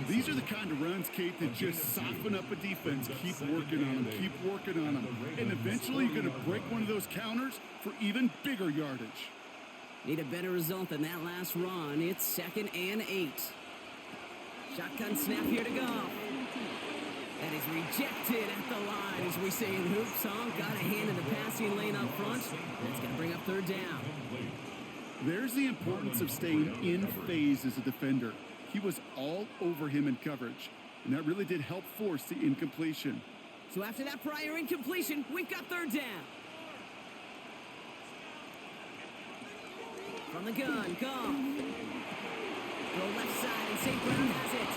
These are the kind of runs, Kate, that just soften up a defense. Keep working on them, keep working on them. And eventually you're going to break one of those counters for even bigger yardage.
Need a better result than that last run. It's 2nd and 8. Shotgun snap here to Goff. That is rejected at the line, as we say in hoops. Got a hand in the passing lane up front. That's going to bring up 3rd down.
There's the importance of staying in phase as a defender. He was all over him in coverage, and that really did help force the incompletion.
So after that prior incompletion, we've got 3rd down. From the gun, Goff. Go left side, and St. Brown has it.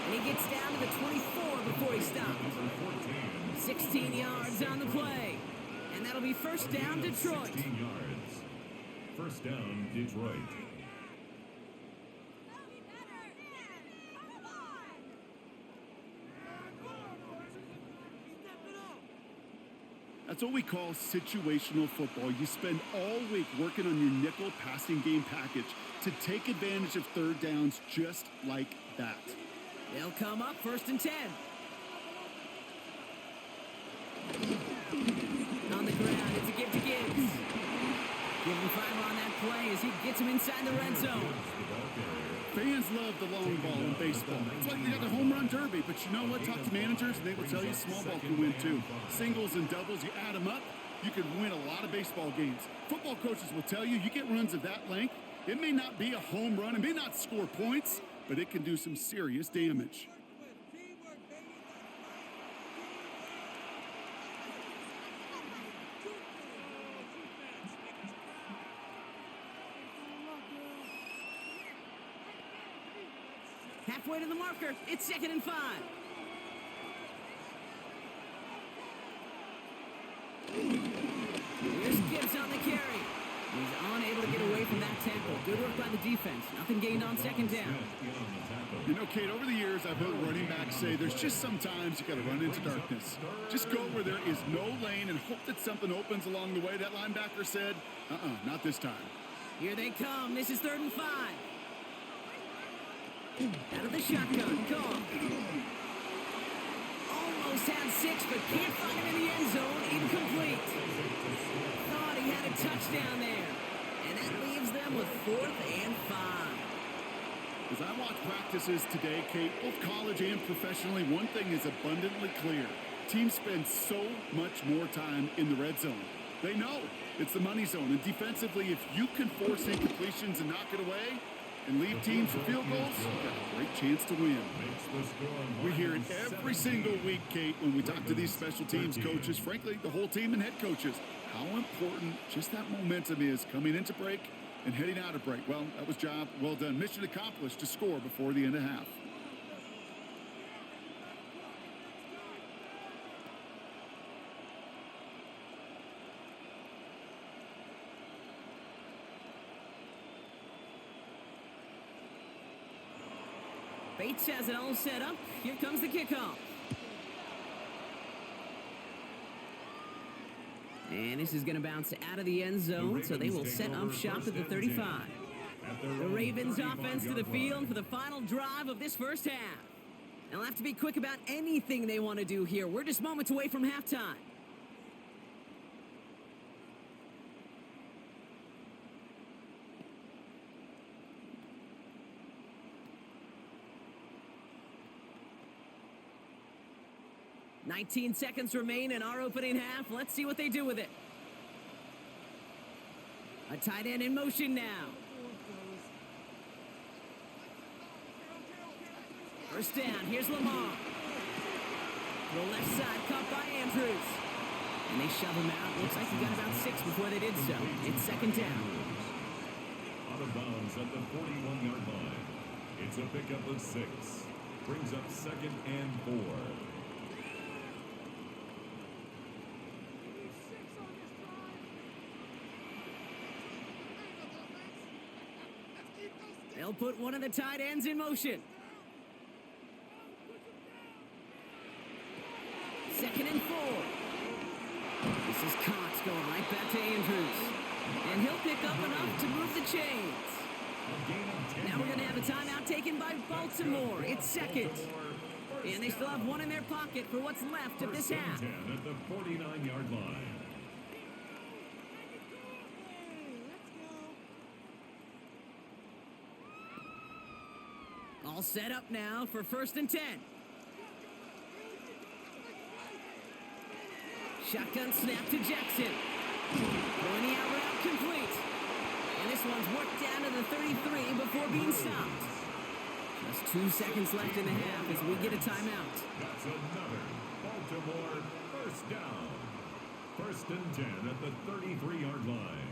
And he gets down to the 24 before he stopped. 16 yards on the play. And that'll be 1st down, Detroit.
16 yards. 1st down, Detroit.
That's what we call situational football. You spend all week working on your nickel passing game package to take advantage of 3rd downs just like that.
They'll come up 1st and 10. On the ground, it's a give to Gibbs. Give him 5 on that play as he gets him inside the red zone.
Fans love the long ball in baseball. It's like they got the home run derby, but you know what? Talk to managers, and they will tell you small ball can win too. Singles and doubles, you add them up, you can win a lot of baseball games. Football coaches will tell you, you get runs of that length, it may not be a home run, it may not score points, but it can do some serious damage.
Halfway to the marker, it's 2nd and 5. Here's Gibbs on the carry. He's unable to get away from that tackle. Good work by the defense. Nothing gained on 2nd down.
You know, Kate, over the years, I've heard running backs say there's just sometimes you got to run into darkness. Just go where there is no lane and hope that something opens along the way. That linebacker said, not this time.
Here they come. This is 3rd and 5. Out of the shotgun, gone. Almost had 6, but can't find him in the end zone. Incomplete. Thought he had a touchdown there. And that leaves them with 4th and 5.
As I watch practices today, Kate, both college and professionally, one thing is abundantly clear. Teams spend so much more time in the red zone. They know it's the money zone. And defensively, if you can force incompletions and knock it away, and leave teams for field goals, you've got a great chance to win. We hear it every single week, Kate, when we talk to these special teams coaches, frankly, the whole team and head coaches, how important just that momentum is coming into break and heading out of break. Well, that was job well done. Mission accomplished to score before the end of half.
Bates has it all set up. Here comes the kickoff. And this is going to bounce out of the end zone, so they will set up shop at the 35. The Ravens offense to the field for the final drive of this first half. They'll have to be quick about anything they want to do here. We're just moments away from halftime. "19 seconds remain in our opening half. Let's see what they do with it. A tight end in motion now. First down. Here's Lamar. The left side caught by Andrews. And they shove him out. Looks like he got about 6 before they did so. It's 2nd down.
Out of bounds at the 41-yard line. It's a pickup of 6. Brings up 2nd and 4.
They'll put one of the tight ends in motion. 2nd and 4. This is Cox going right back to Andrews. And he'll pick up enough to move the chains. Now we're going to have a timeout taken by Baltimore. It's 2nd. And they still have one in their pocket for what's left of this half.
10 at the 49-yard line.
All set up now for 1st and 10. Shotgun snap to Jackson. Throwing the out route complete. And this one's worked down to the 33 before being stopped. Just 2 seconds left in the half as we get a timeout.
That's another Baltimore first down. 1st and 10 at the 33-yard line.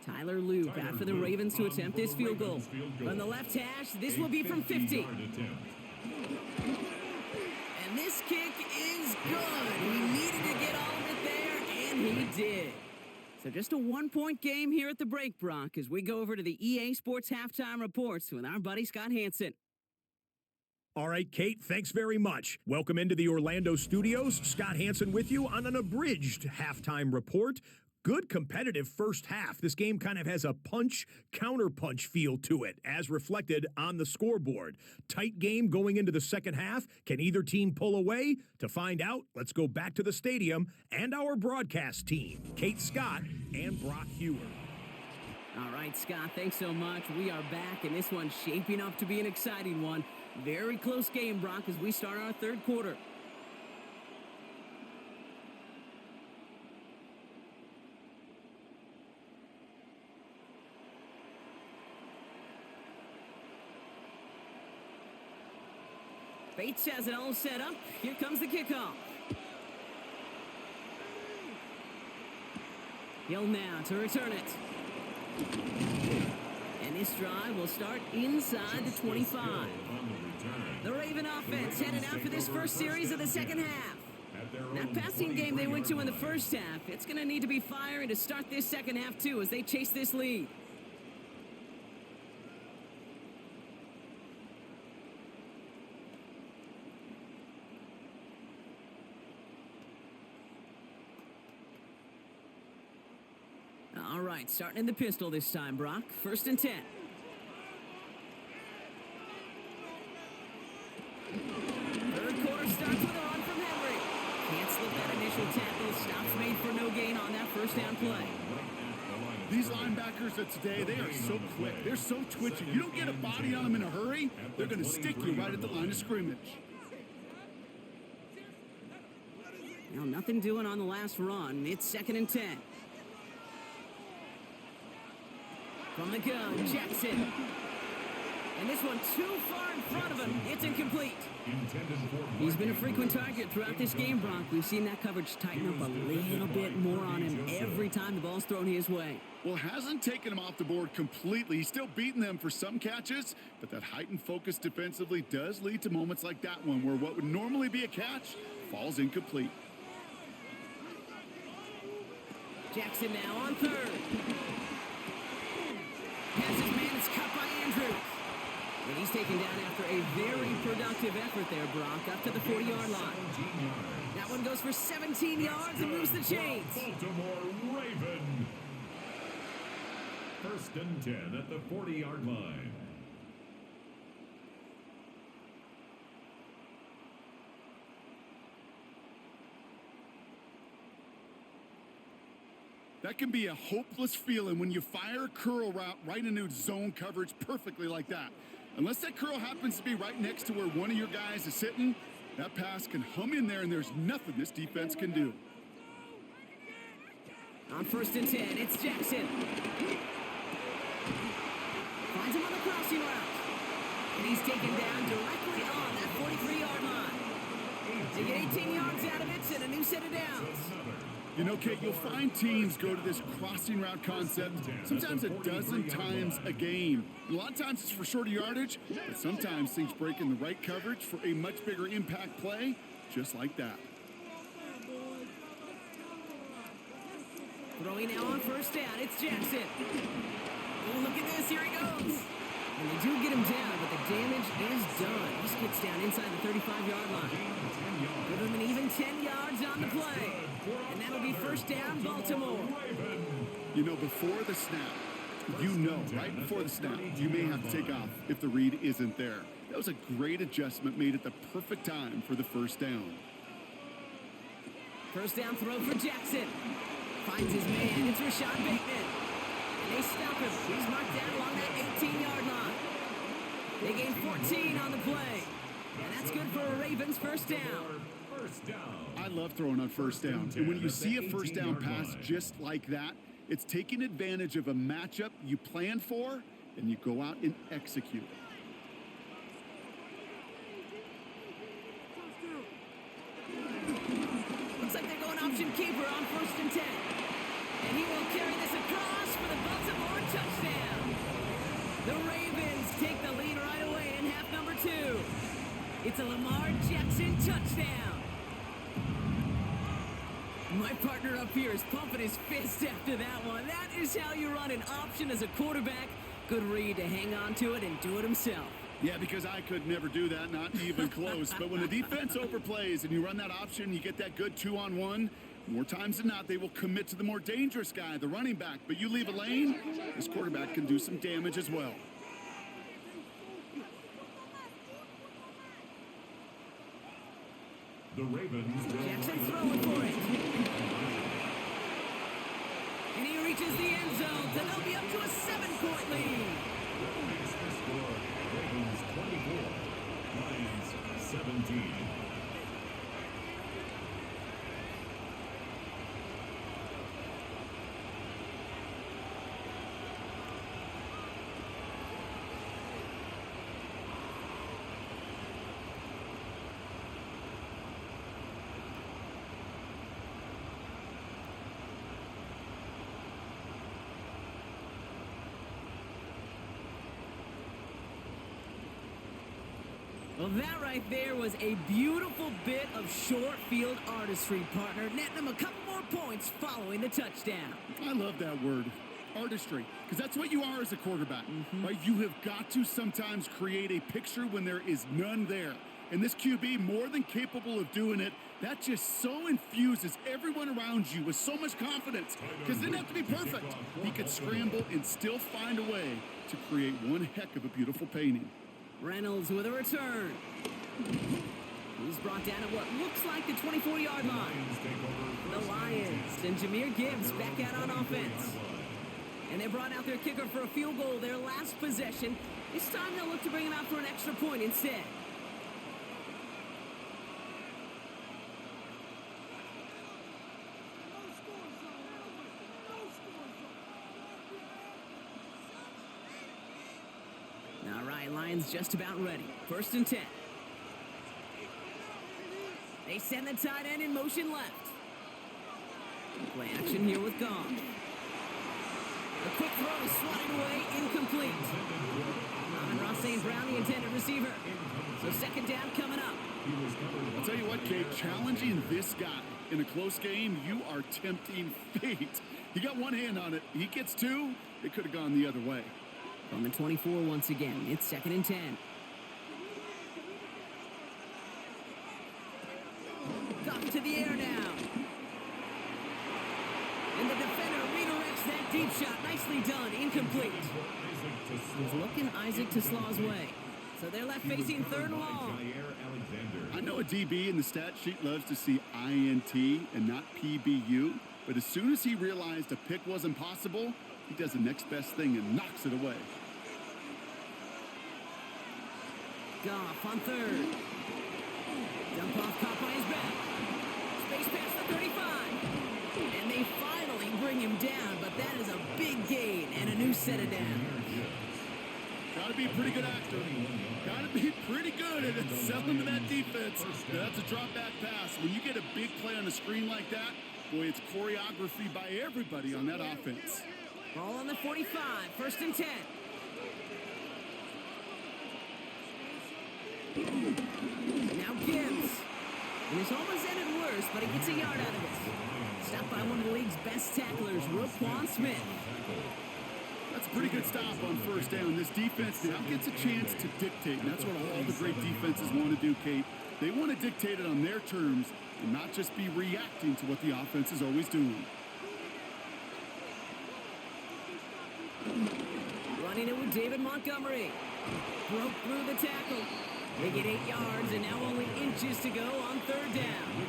Tyler Loop out for the Ravens to attempt this field goal. On the left hash, this will be from 50. And this kick is good. He needed to get all of it there, and he did. So just a 1-point game here at the break, Brock, as we go over to the EA Sports Halftime Reports with our buddy Scott Hansen.
All right, Kate, thanks very much. Welcome into the Orlando studios. Scott Hansen with you on an abridged halftime report. Good competitive first half. This game kind of has a punch-counterpunch feel to it, as reflected on the scoreboard. Tight game going into the second half. Can either team pull away? To find out, let's go back to the stadium and our broadcast team, Kate Scott and Brock Hewer.
All right, Scott, thanks so much. We are back, and this one's shaping up to be an exciting one. Very close game, Brock, as we start our third quarter. Bates has it all set up. Here comes the kickoff. Hill now to return it. And this drive will start inside the 25. The Raven offense headed out for this first series of the second half. That passing game they went to in the first half, it's going to need to be firing to start this second half too as they chase this lead. All right, starting in the pistol this time, Brock. 1st and 10. Third quarter starts with a run from Henry. Can't slip that initial tackle. Stops made for no gain on that first down play.
These linebackers of today, they are so quick. They're so twitchy. You don't get a body on them in a hurry, they're going to stick you right at the line of scrimmage.
Now, nothing doing on the last run. It's 2nd and 10. From the gun, Jackson. And this one too far in front of him. It's incomplete. He's been a frequent target throughout this game, Brock. We've seen that coverage tighten up a little bit more on him every time the ball's thrown his way.
Well, hasn't taken him off the board completely. He's still beating them for some catches, but that heightened focus defensively does lead to moments like that one where what would normally be a catch falls incomplete.
Jackson now on 3rd. Has his man is cut by Andrews. And he's taken down after a very productive effort there, Brock, up to the 40-yard line. That one goes for 17 yards and moves the chains.
Baltimore Ravens. 1st and 10 at the 40-yard line.
That can be a hopeless feeling when you fire a curl route right into zone coverage perfectly like that. Unless that curl happens to be right next to where one of your guys is sitting, that pass can hum in there and there's nothing this defense can do.
On 1st and 10, it's Jackson. Finds him on the crossing route. And he's taken down directly on that 43-yard line. They get 18 yards out of it and a new set of downs.
You know, Kate, you'll find teams go to this crossing route concept sometimes a dozen times a game. A lot of times it's for shorter yardage, but sometimes things break in the right coverage for a much bigger impact play, just like that.
Throwing now on 1st down, it's Jackson. Oh, look at this, here he goes. And they do get him down, but the damage is done. This gets down inside the 35-yard line. Give him an even 10 yards on the play. And that'll be 1st down, Baltimore.
You know, before the snap, right before the snap, you may have to take off if the read isn't there. That was a great adjustment made at the perfect time for the 1st down.
1st down throw for Jackson. Finds his man. It's Rashad Bateman. And they stop him. He's marked down along that 18-yard line. They gain 14 on the play. And that's good for a Ravens 1st down.
I love throwing on 1st down. And when you see a 1st down pass just like that, it's taking advantage of a matchup you plan for, and you go out and execute.
Looks like they're going option keeper on 1st and 10. And he will carry this across for the Baltimore touchdown. The Ravens take the lead right away in half number 2. It's a Lamar Jackson touchdown. My partner up here is pumping his fist after that one. That is how you run an option as a quarterback. Good read to hang on to it and do it himself.
Yeah, because I could never do that, not even close. But when the defense overplays and you run that option, you get that good 2-on-1, more times than not, they will commit to the more dangerous guy, the running back. But you leave a lane, this quarterback can do some damage as well.
The Ravens will
Jackson throwing for it. And he reaches the end zone, so they'll be up to a 7-point lead.
makes the score. Ravens 24, Lions 17.
Well, that right there was a beautiful bit of short field artistry, partner, netting them a couple more points following the touchdown.
I love that word, artistry, because that's what you are as a quarterback. Right? You have got to sometimes create a picture when there is none there. And this QB, more than capable of doing it, that just so infuses everyone around you with so much confidence, because it didn't have to be perfect. He could scramble and still find a way to create one heck of a beautiful painting.
Reynolds with a return. He's brought down at what looks like the 24-yard line. The Lions and Jahmyr Gibbs back out on offense. And they brought out their kicker for a field goal their last possession. This time they'll look to bring him out for an extra point instead. All right, Lions just about ready. 1st and 10. They send the tight end in motion left. Play action here with Goff. The quick throw is swatted away, incomplete. Amon-Ra St. Brown, the intended receiver. So 2nd down coming up.
I'll tell you what, Kate, challenging this guy in a close game, you are tempting fate. He got one hand on it. He gets two. It could have gone the other way.
From the 24 once again, it's 2nd and 10. Goff to the air now. And the defender redirects that deep shot. Nicely done, incomplete. He's looking Isaac Teslaw's way. So they're left facing 3rd and long.
I know a DB in the stat sheet loves to see INT and not PBU, but as soon as he realized a pick wasn't possible, he does the next best thing and knocks it away.
Goff on 3rd. Dump off caught by his back. Space past the 35. And they finally bring him down, but that is a big gain and a new set of downs.
Got to be a pretty good actor. Got to be pretty good at selling to that defense. That's a drop back pass. When you get a big play on the screen like that, boy, it's choreography by everybody on that offense.
Ball on the 45, 1st and 10. Now Gibbs. And this almost ended worse, but he gets a yard out of it. Stopped by one of the league's best tacklers, Roquan Smith.
That's a pretty good stop on 1st down. This defense now gets a chance to dictate, and that's what all the great defenses want to do, Kate. They want to dictate it on their terms and not just be reacting to what the offense is always doing.
Running it with David Montgomery. Broke through the tackle. They get 8 yards and now only inches to go on 3rd down.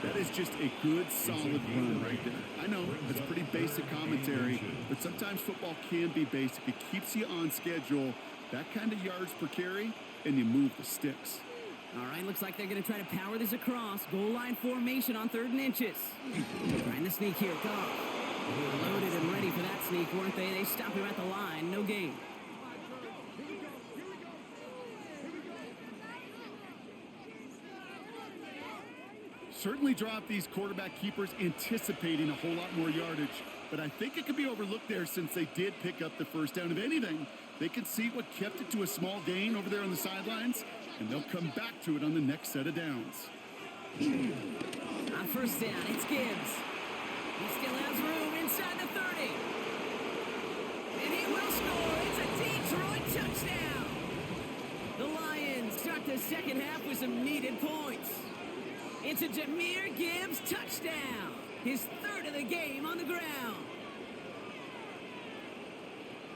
That is just a good, solid run right there. I know, it's pretty basic commentary, but sometimes football can be basic. It keeps you on schedule, that kind of yards per carry, and you move the sticks.
All right, looks like they're going to try to power this across. Goal line formation on 3rd and inches. Trying to sneak here. Goff. Loaded and ready for that sneak, weren't they? They stop him at the line. No gain.
Certainly drop these quarterback keepers anticipating a whole lot more yardage, but I think it could be overlooked there since they did pick up the 1st down. If anything, they can see what kept it to a small gain over there on the sidelines, and they'll come back to it on the next set of downs.
On 1st down, it's Gibbs. He still has room inside the 30. And he will score. It's a Detroit touchdown. The Lions start the second half with some needed points. It's a Jahmyr Gibbs touchdown. His third of the game on the ground.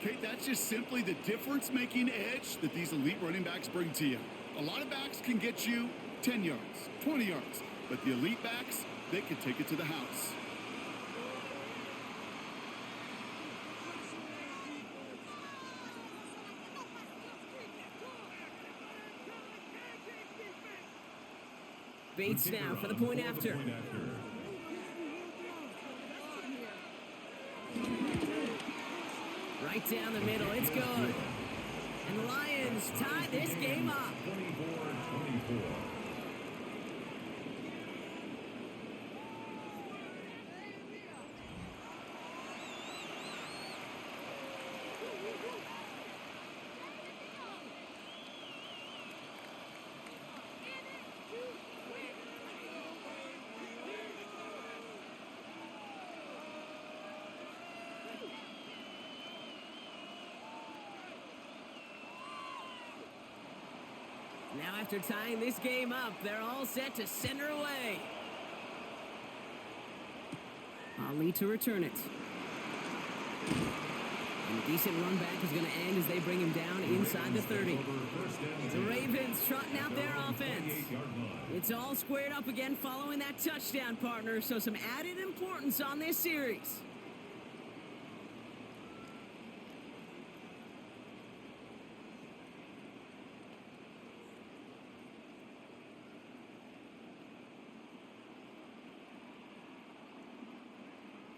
Kate, that's just simply the difference-making edge that these elite running backs bring to you. A lot of backs can get you 10 yards, 20 yards, but the elite backs, they can take it to the house.
Bates now for the point after. Right down the middle, it's good. And the Lions tie this game up.
24-24.
Now after tying this game up, they're all set to send her away. Ali to return it. And a decent run back is going to end as they bring him down inside the 30. The Ravens trotting out their offense. It's all squared up again following that touchdown, partner, so some added importance on this series.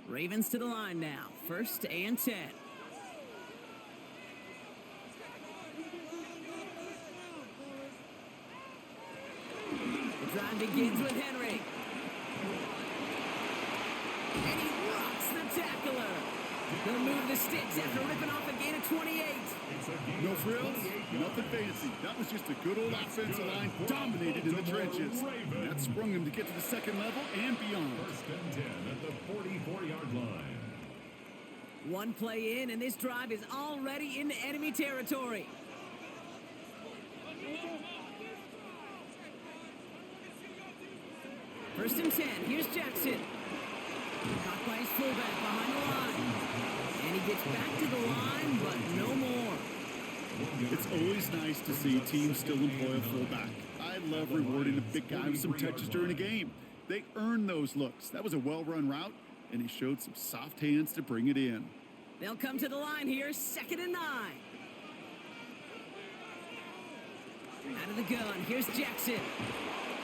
Ravens to the line now. 1st and 10. The drive begins with Henry. And he rocks the tackler. They'll move the sticks after ripping off a gain of 28.
No frills, nothing fancy. That was just a good old offensive line dominated in the trenches. And that sprung him to get to the second level and beyond.
1st and 10 at the 44-yard line.
One play in, and this drive is already into enemy territory. First and 10. Here's Jackson. Caught by his fullback behind the line. And he gets back to the line, but no more.
It's always nice to see teams still employ a fullback. I love rewarding the big guy with some touches during a game. They earn those looks. That was a well-run route, and he showed some soft hands to bring it in.
They'll come to the line here, 2nd and 9. Out of the gun, here's Jackson.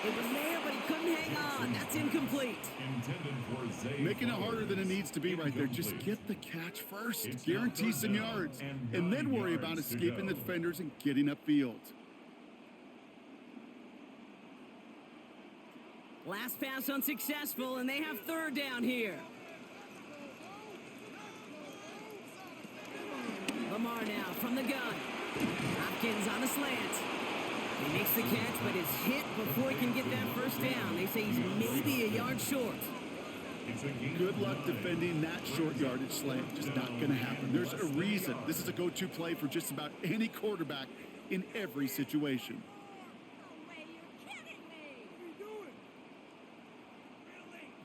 It was there, but he couldn't hang on. That's incomplete.
Making it harder than it needs to be right there. Just get the catch first. Guarantee some yards. And then worry about escaping the defenders and getting upfield.
Last pass unsuccessful, and they have 3rd down here. Lamar now from the gun. Hopkins on the slant. He makes the catch, but is hit before he can get that 1st down. They say he's maybe a yard short.
Good luck defending that short yardage slant. Just not going to happen. There's a reason. This is a go-to play for just about any quarterback in every situation.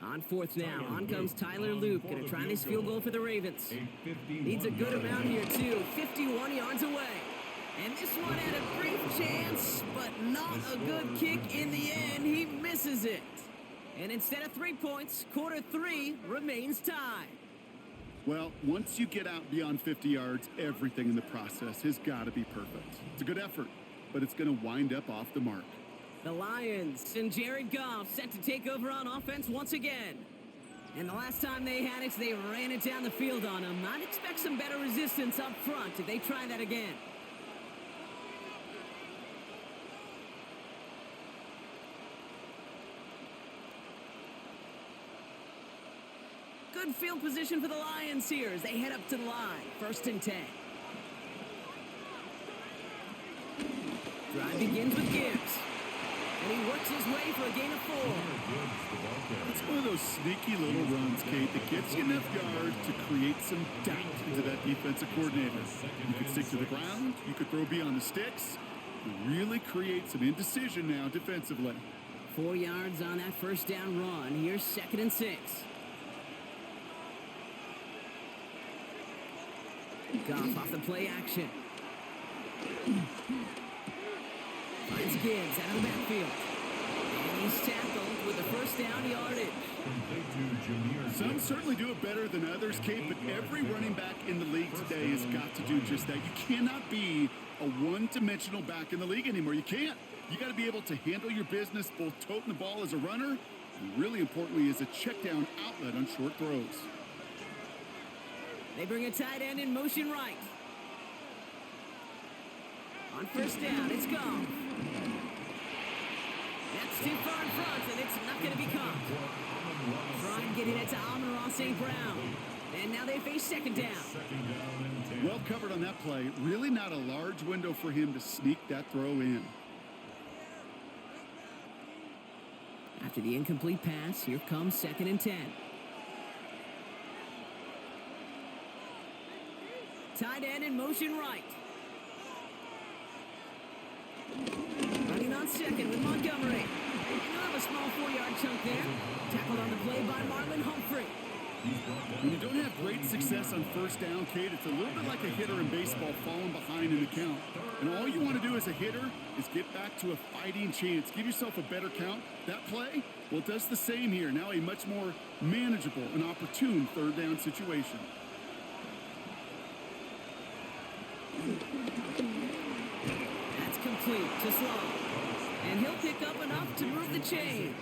On 4th now, on comes Tyler Luke, going to try this field goal for the Ravens. Needs a good amount here, too, 51 yards away. And this one had a brief chance, but not a good kick in the end. He misses it. And instead of 3 points, quarter 3 remains tied.
Well, once you get out beyond 50 yards, everything in the process has got to be perfect. It's a good effort, but it's going to wind up off the mark.
The Lions and Jared Goff set to take over on offense once again. And the last time they had it, they ran it down the field on them. I'd expect some better resistance up front if they try that again. Good field position for the Lions here as they head up to the line. 1st and 10. Drive begins with Gibbs. And he works his way for a gain of 4.
It's one of those sneaky little runs, Kate, that gets you enough yards to create some doubt into that defensive coordinator. You could stick to the ground, you could throw beyond the sticks. Really create some indecision now defensively.
4 yards on that first down run. Here's 2nd and 6. Goff off the play action. Finds Gibbs out of the backfield. And he's tackled with the first down yardage.
Some certainly do it better than others, Kate, but every running back in the league today has got to do just that. You cannot be a one-dimensional back in the league anymore. You can't. You got to be able to handle your business, both toting the ball as a runner, and really importantly as a check down outlet on short throws.
They bring a tight end in motion right. On first down, it's gone. That's too far in front, and it's not going to be caught. Trying getting it to Amon-Ra St. Brown. And now they face 2nd down.
Well covered on that play. Really not a large window for him to sneak that throw in.
After the incomplete pass, here comes 2nd and 10. Tight end in motion right. Running on 2nd with Montgomery. And they'll have a small 4-yard chunk there. Tackled on the play by Marlon Humphrey.
When you don't have great success on first down, Kate, it's a little bit like a hitter in baseball falling behind in the count. And all you want to do as a hitter is get back to a fighting chance. Give yourself a better count. That play, well, it does the same here. Now a much more manageable and opportune 3rd down situation.
That's complete to Sloan. And he'll pick up enough to move the chains.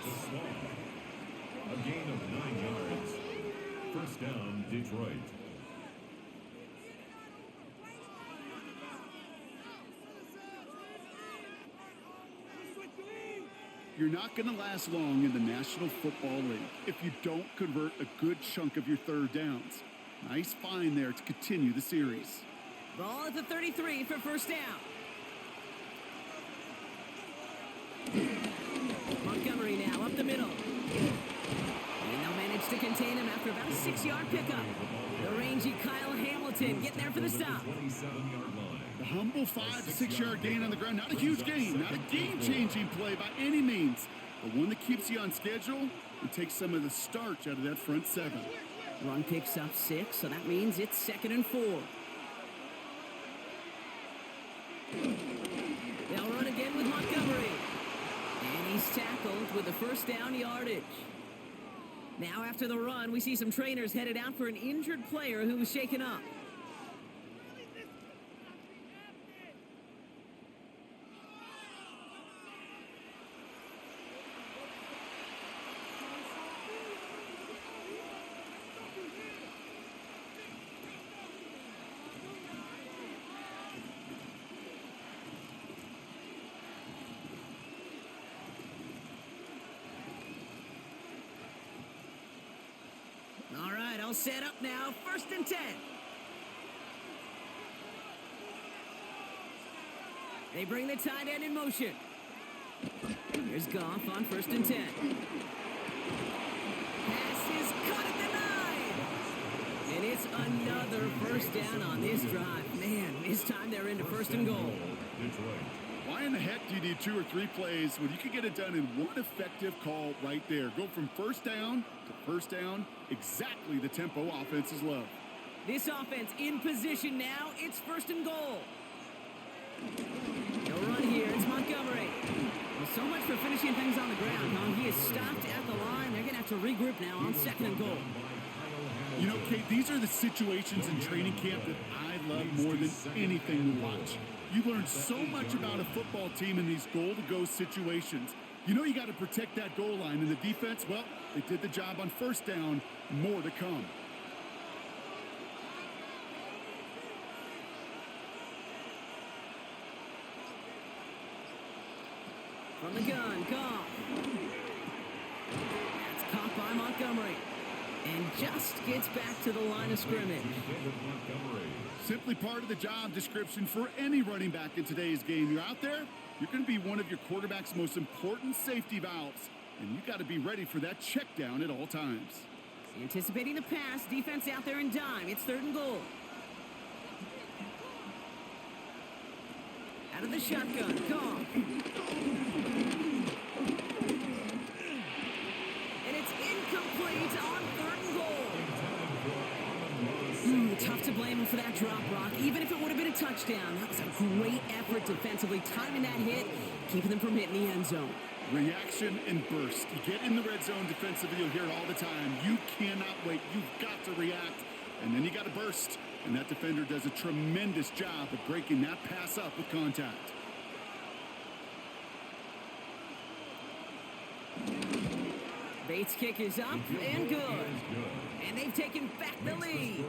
A gain of 9 yards. First down, Detroit.
You're not going to last long in the National Football League if you don't convert a good chunk of your 3rd downs. Nice find there to continue the series.
Ball at the 33 for first down. Montgomery now up the middle. And they'll manage to contain him after about a 6-yard pickup. The rangy Kyle Hamilton getting there for the stop.
The humble 5-6-yard gain on the ground. Not a huge gain, not a game-changing play by any means, but one that keeps you on schedule and takes some of the starch out of that front 7.
Run picks up 6, so that means it's 2nd and 4. They'll run again with Montgomery. And he's tackled with the first down yardage. Now after the run, we see some trainers headed out for an injured player who was shaken up. All right, all set up now. 1st and 10. They bring the tight end in motion. Here's Goff on 1st and 10. Pass is caught at the 9. And it's another first down on this drive. Man, this time they're into 1st and goal.
Why in the heck do you need 2 or 3 plays when you can get it done in one effective call right there? Go from first down to first down, exactly the tempo offenses love.
This offense in position now. It's 1st and goal. They'll run here. It's Montgomery. Well, so much for finishing things on the ground, huh? He is stopped at the line. They're going to have to regroup now on 2nd and goal.
You know, Kate, these are the situations in training camp that I love more than anything to watch. You learn so much about a football team in these goal-to-go situations. You know you got to protect that goal line. And the defense, well, they did the job on first down. More to come.
From the gun, Goff. That's caught by Montgomery. And just gets back to the line of scrimmage.
Simply part of the job description for any running back in today's game. You're out there, you're going to be one of your quarterback's most important safety valves. And you got to be ready for that check down at all times.
Anticipating the pass, defense out there in dime. It's 3rd and goal. Out of the shotgun, Goff. And it's incomplete on 3rd and goal. Tough to blame him for that drop, Brock. Even if it would have been a touchdown, that was a great effort defensively, timing that hit, keeping them from hitting the end zone.
Reaction and burst. You get in the red zone defensively, you'll hear it all the time. You cannot wait. You've got to react. And then you got to burst. And that defender does a tremendous job of breaking that pass up with contact.
Bates' kick is up and good. And they've taken back the lead.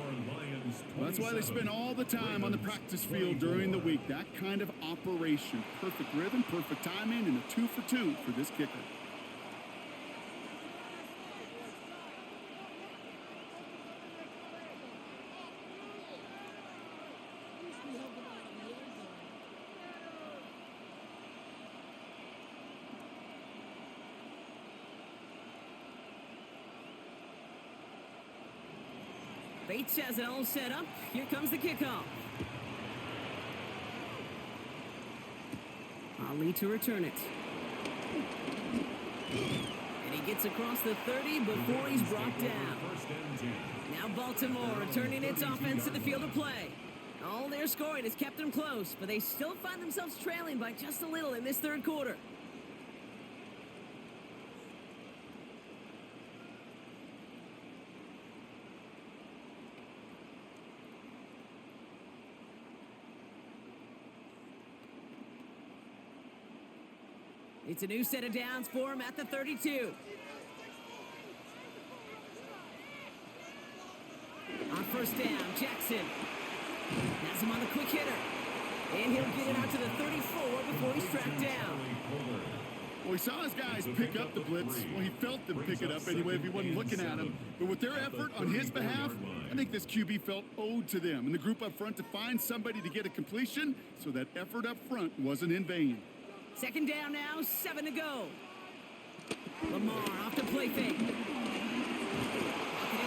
Well, that's why they spend all the time on the practice field during the week. That kind of operation. Perfect rhythm, perfect timing, and a 2 for 2 for this kicker.
Bates has it all set up. Here comes the kickoff. Ali to return it. And he gets across the 30 before he's brought down. Now Baltimore returning its offense to the field of play. All their scoring has kept them close, but they still find themselves trailing by just a little in this 3rd quarter. It's a new set of downs for him at the 32. On 1st down, Jackson has him on the quick hitter. And he'll get it out to the 34 before he's tracked down.
Well, he saw his guys pick up the blitz. Well, he felt them pick it up anyway if he wasn't looking at him. But with their effort on his behalf, I think this QB felt owed to them and the group up front to find somebody to get a completion, so that effort up front wasn't in vain.
2nd down now, 7 to go. Lamar off to play fake. Pocket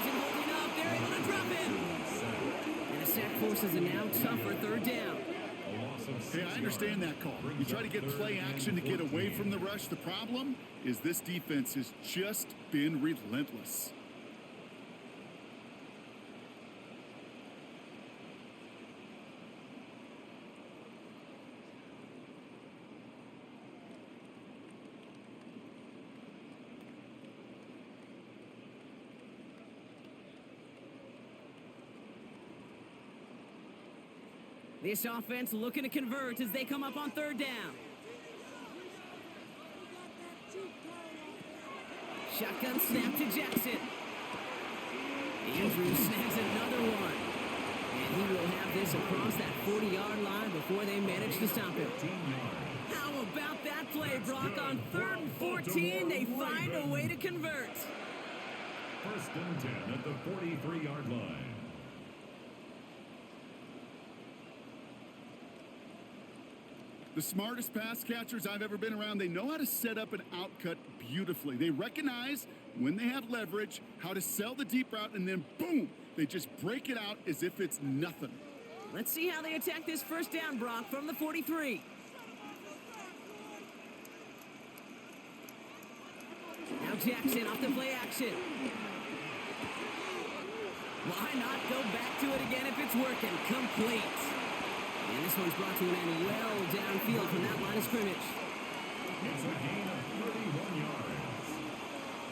isn't holding up. They're able to drop him. And a sack forces a now tougher 3rd down.
Hey, I understand that call. You try to get play action to get away from the rush. The problem is this defense has just been relentless.
This offense looking to convert as they come up on 3rd down. Shotgun snap to Jackson. Andrews snags another one. And he will have this across that 40-yard line before they manage to stop him. How about that play, Brock? On 3rd and 14, they find a way to convert.
1st and 10 at the 43-yard line.
The smartest pass catchers I've ever been around, they know how to set up an outcut beautifully. They recognize when they have leverage, how to sell the deep route, and then boom, they just break it out as if it's nothing.
Let's see how they attack this 1st down, Brock, from the 43. Now Jackson off the play action. Why not go back to it again if it's working? Complete. And this one's brought to an end well downfield from that line of scrimmage.
It's a gain of 31 yards.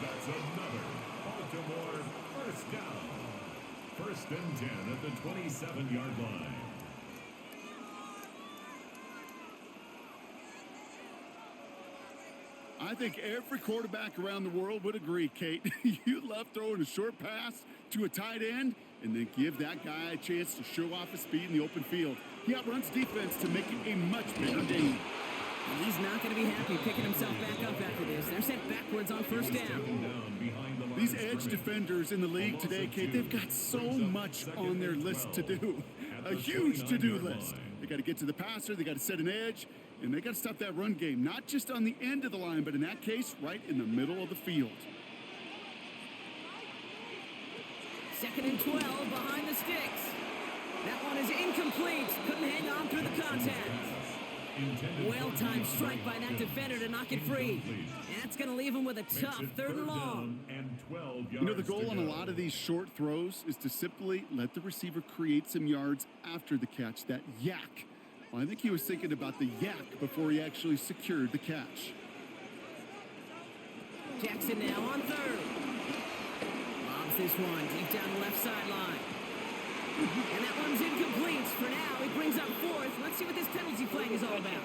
That's another Baltimore 1st down. 1st and 10 at the 27-yard line.
I think every quarterback around the world would agree, Kate. You love throwing a short pass to a tight end and then give that guy a chance to show off his speed in the open field. He outruns defense to make it a much bigger game.
And he's not going to be happy picking himself back up after this. They're sent backwards on 1st down.
These edge defenders in the league today, Kate, they've got so much on their list to do. A huge to-do list. They got to get to the passer, they got to set an edge, and they got to stop that run game, not just on the end of the line, but in that case, right in the middle of the field.
2nd and 12 behind the sticks. That one is incomplete. Couldn't hang on through the contact. Well-timed strike by that defender to knock it free. And that's going to leave him with a tough 3rd and long.
You know, the goal on a lot of these short throws is to simply let the receiver create some yards after the catch, that yak. Well, I think he was thinking about the yak before he actually secured the catch.
Jackson now on 3rd. Lobs this one deep down the left sideline. And that one's incomplete. For now, he brings up 4th. Let's see what this penalty flag is all about.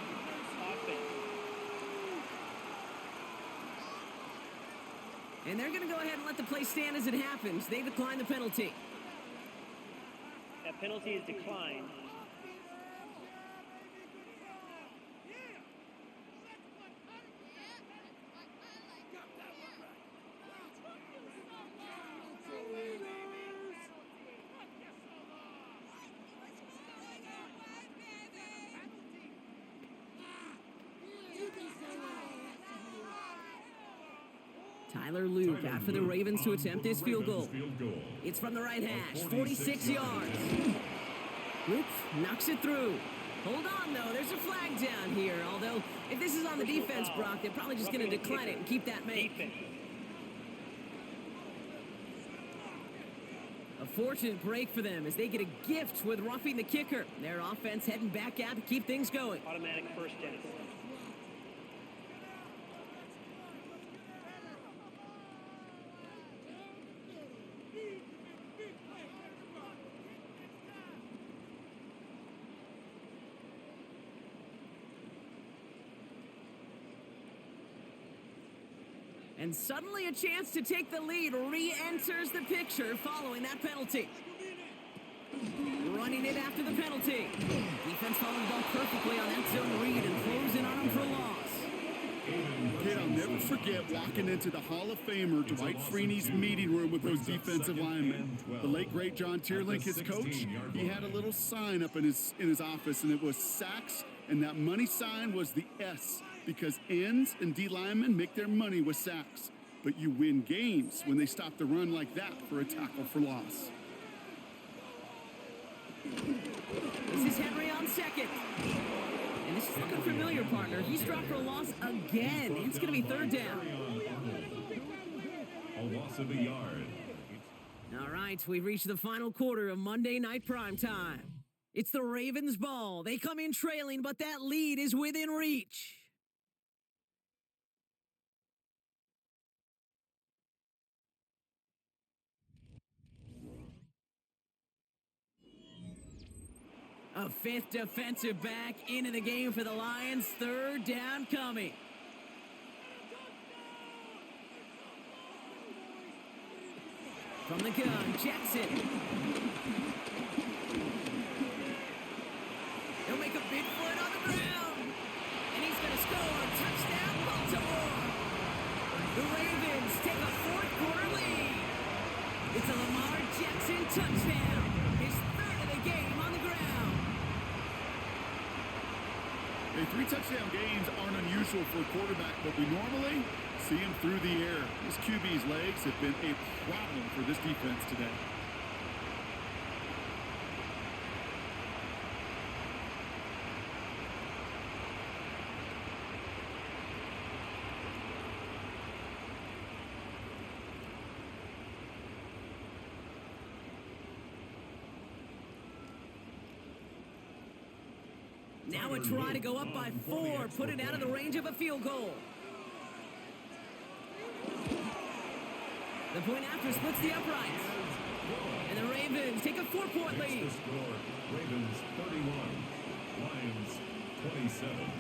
And they're going to go ahead and let the play stand as it happens. They decline the penalty.
That penalty is declined.
Tyler Luke out for the Ravens to attempt this field goal. It's from the right hash, 46 yards. Luke knocks it through. Hold on, though. There's a flag down here. Although, if this is on the defense, Brock, they're probably just going to decline it and keep that make. A fortunate break for them as they get a gift with roughing the kicker. Their offense heading back out to keep things going.
Automatic first down.
And suddenly a chance to take the lead re-enters the picture following that penalty. Running it after the penalty. Defense following the ball perfectly on that zone read and closing on him for a loss.
Kid, I'll never forget walking into the Hall of Famer Dwight Freeney's meeting room with those defensive linemen. The late, great John Tierlink, his coach, he had a little sign up in his office, and it was sacks, and that money sign was the S. Because ends and D linemen make their money with sacks. But you win games when they stop the run like that for a tackle for loss.
This is Henry on 2nd. And this is looking familiar, partner. He's dropped for a loss again. It's going to be 3rd down.
A loss of a yard.
All right, we've reached the final quarter of Monday Night Primetime. It's the Ravens' ball. They come in trailing, but that lead is within reach. A 5th defensive back into the game for the Lions. 3rd down coming. From the gun, Jackson. He'll make a big foot on the ground. And he's going to score. Touchdown, Baltimore. The Ravens take a 4th quarter lead. It's a Lamar Jackson touchdown. His 3rd of the game on the ground.
Hey, 3 touchdown gains aren't unusual for a quarterback, but we normally see him through the air. This QB's legs have been a problem for this defense today.
Now a try to go up by 4, put it out of the range of a field goal. The point after splits the uprights. And the Ravens take a 4-point lead.
Ravens 31, Lions 27.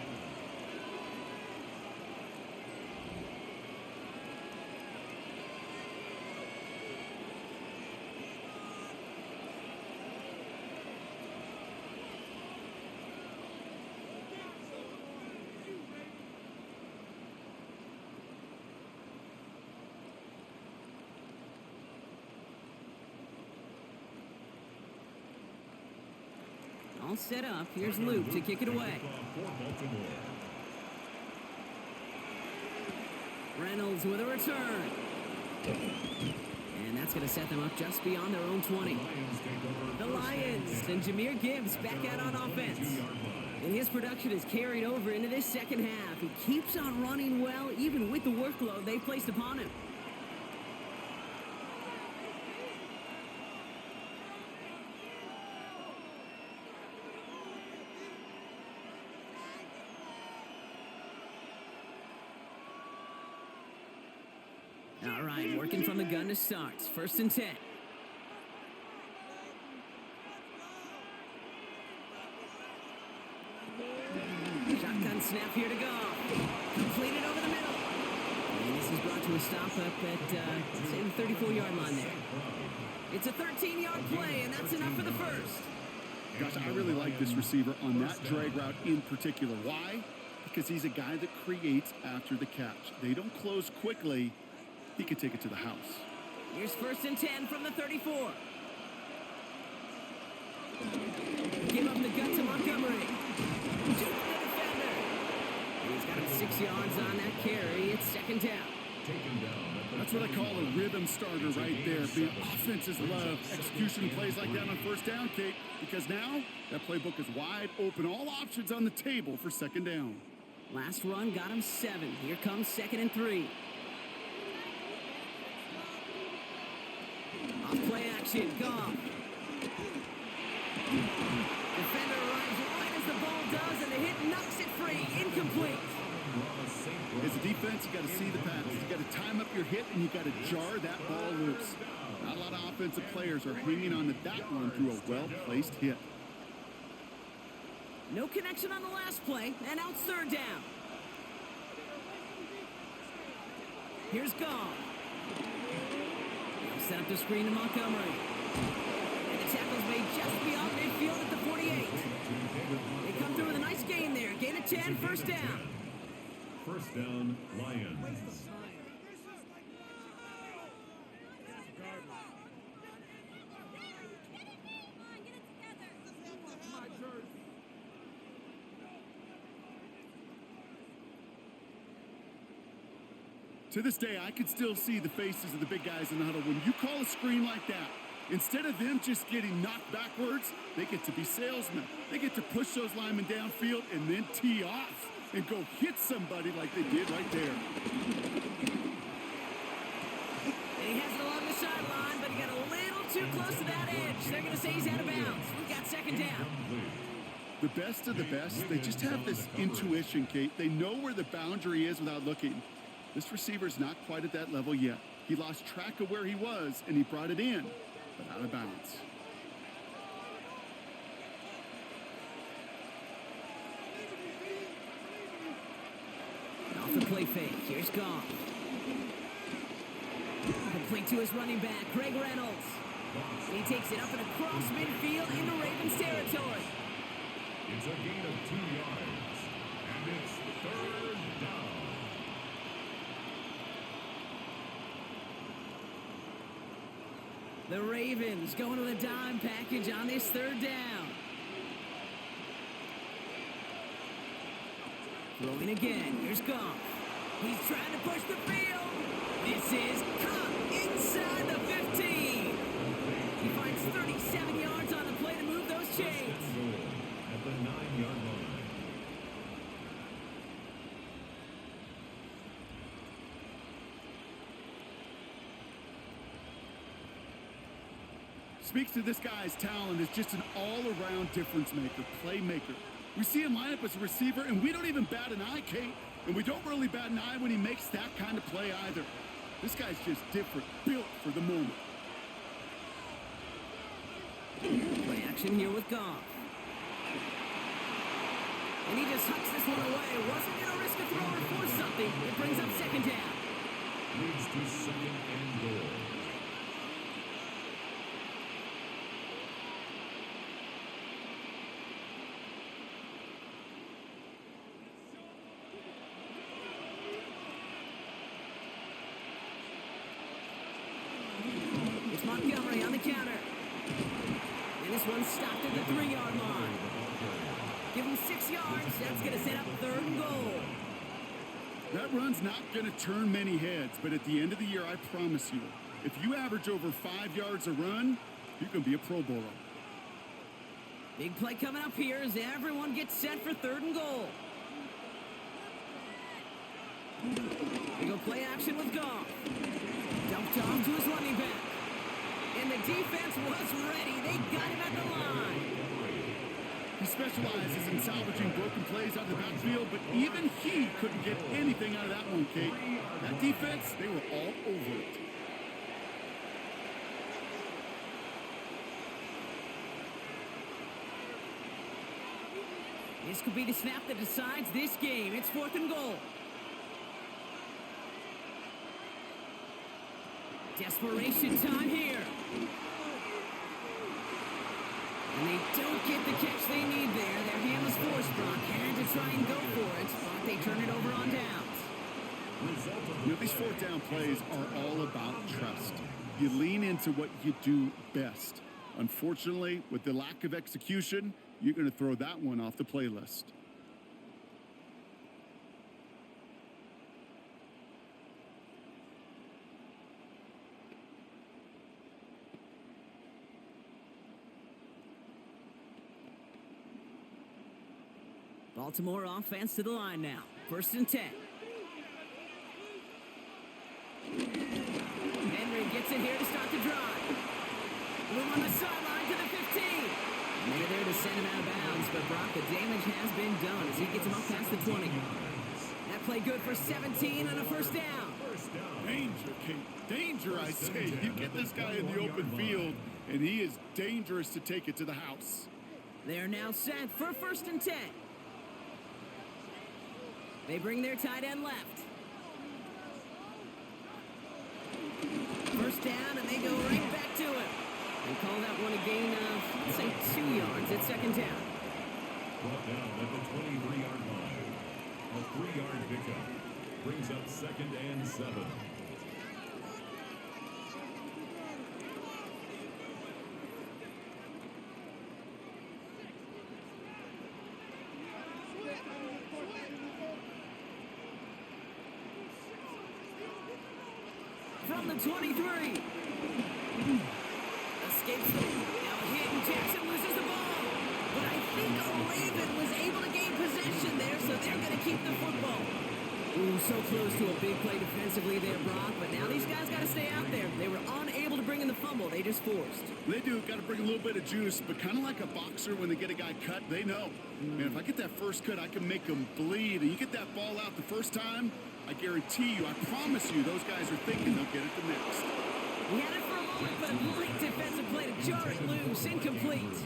All set up. Here's Luke to kick it away. Reynolds with a return. And that's going to set them up just beyond their own 20. The Lions and Jahmyr Gibbs back out on offense. And his production is carried over into this second half. He keeps on running well, even with the workload they placed upon him. All right, working from the gun to start. 1st and 10. Shotgun snap here to go. Completed over the middle. And this is brought to a stop up at, say, the 34-yard line there. It's a 13-yard play, and that's enough for the first.
Gosh, I really like this receiver on that drag route in particular. Why? Because he's a guy that creates after the catch. They don't close quickly. He could take it to the house.
Here's 1st and 10 from the 34. Give up the gut to Montgomery. Juke the defender. And he's got him 6 yards on that carry. It's 2nd down.
That's what I call a rhythm starter right there. The offenses love execution plays like that on 1st down, Kate, because now that playbook is wide open. All options on the table for 2nd down.
Last run got him 7. Here comes 2nd and 3. Off play action, Goff. Defender arrives right as the ball does, and the hit knocks it free. Incomplete.
As a defense, you got to see the pass. You got to time up your hit, and you got to jar that ball loose. Not a lot of offensive players are hanging on to that one through a well-placed hit.
No connection on the last play, and now it's 3rd down. Here's Goff. He'll set up the screen to Montgomery. And the tackle's made just beyond midfield at the 48. They come through with a nice gain there. Gain of 10, 1st down.
1st down, Lions.
To this day, I can still see the faces of the big guys in the huddle. When you call a screen like that, instead of them just getting knocked backwards, they get to be salesmen. They get to push those linemen downfield and then tee off and go hit somebody like they did right there.
And he has it along the sideline, but he got a little too close to that edge. They're going to say he's out of bounds. We've got 2nd down.
The best of the best, they just have this intuition, Kate. They know where the boundary is without looking. This receiver's not quite at that level yet. He lost track of where he was, and he brought it in, but out of bounds.
Off the play fake. Here's Goff. Complete to his running back, Greg Reynolds. He takes it up and across midfield into Ravens territory.
It's a gain of 2 yards, and it's 3rd down.
The Ravens going to the dime package on this 3rd down. Throwing again. Here's Goff. He's trying to push the field. This is caught inside the 15. He finds 37 yards on the play to move those chains.
At the 9-yard line.
Speaks to this guy's talent as just an all-around difference maker, playmaker. We see him line up as a receiver, and we don't even bat an eye, Kate. And we don't really bat an eye when he makes that kind of play either. This guy's just different, built for the moment.
Play action here with Goff. And he just hucks this one away. Wasn't going to risk a throw or force something. It brings up 2nd down.
Leads to 2nd and goal.
Montgomery on the counter. And this one's stopped at the 3-yard line. Give him 6 yards. That's going to set up 3rd and goal.
That run's not going to turn many heads, but at the end of the year, I promise you, if you average over 5 yards a run, you can be a Pro Bowler.
Big play coming up here as everyone gets set for 3rd and goal. They go play action with Goff. Dumped off to his running back. And the defense was ready. They got him at the line.
He specializes in salvaging broken plays out of the backfield, but even he couldn't get anything out of that one, Kate. That defense, they were all over it.
This could be the snap that decides this game. It's 4th and goal. Desperation time here. And they don't get the catch they need there. Their hand was forced. Brock had to try and go for it, but they turn it over on downs.
You know, these 4th down plays are all about trust. You lean into what you do best. Unfortunately, with the lack of execution, you're going to throw that one off the playlist.
Baltimore offense to the line now. 1st and 10. Henry gets it here to start the drive. Room on the sideline to the 15. And they're there to send him out of bounds, but Brock, the damage has been done as he gets him up past the 20. That play good for 17 and a 1st down.
Danger, Kate. Danger, I say. You get this guy in the open field, and he is dangerous to take it to the house.
They're now set for 1st and 10. They bring their tight end left. 1st down, and they go right back to it. They call that one a gain of, let's say, 2 yards at 2nd down.
Brought down at the 23-yard line. A 3-yard pickup brings up 2nd and 7.
From the 23. Escapes them. Now hit, and Jackson loses the ball. But I think a Raven was able to gain possession there, so they're going to keep the football. Ooh, so close to a big play defensively there, Brock. But now these guys got to stay out there. They were unable to bring in the fumble. They just forced.
They do. Got to bring a little bit of juice, but kind of like a boxer when they get a guy cut, they know. Man, if I get that first cut, I can make them bleed. And you get that ball out the first time, I guarantee you, I promise you, those guys are thinking they'll get it the next.
He had it for a moment, but a late defensive play to jar it loose. Incomplete.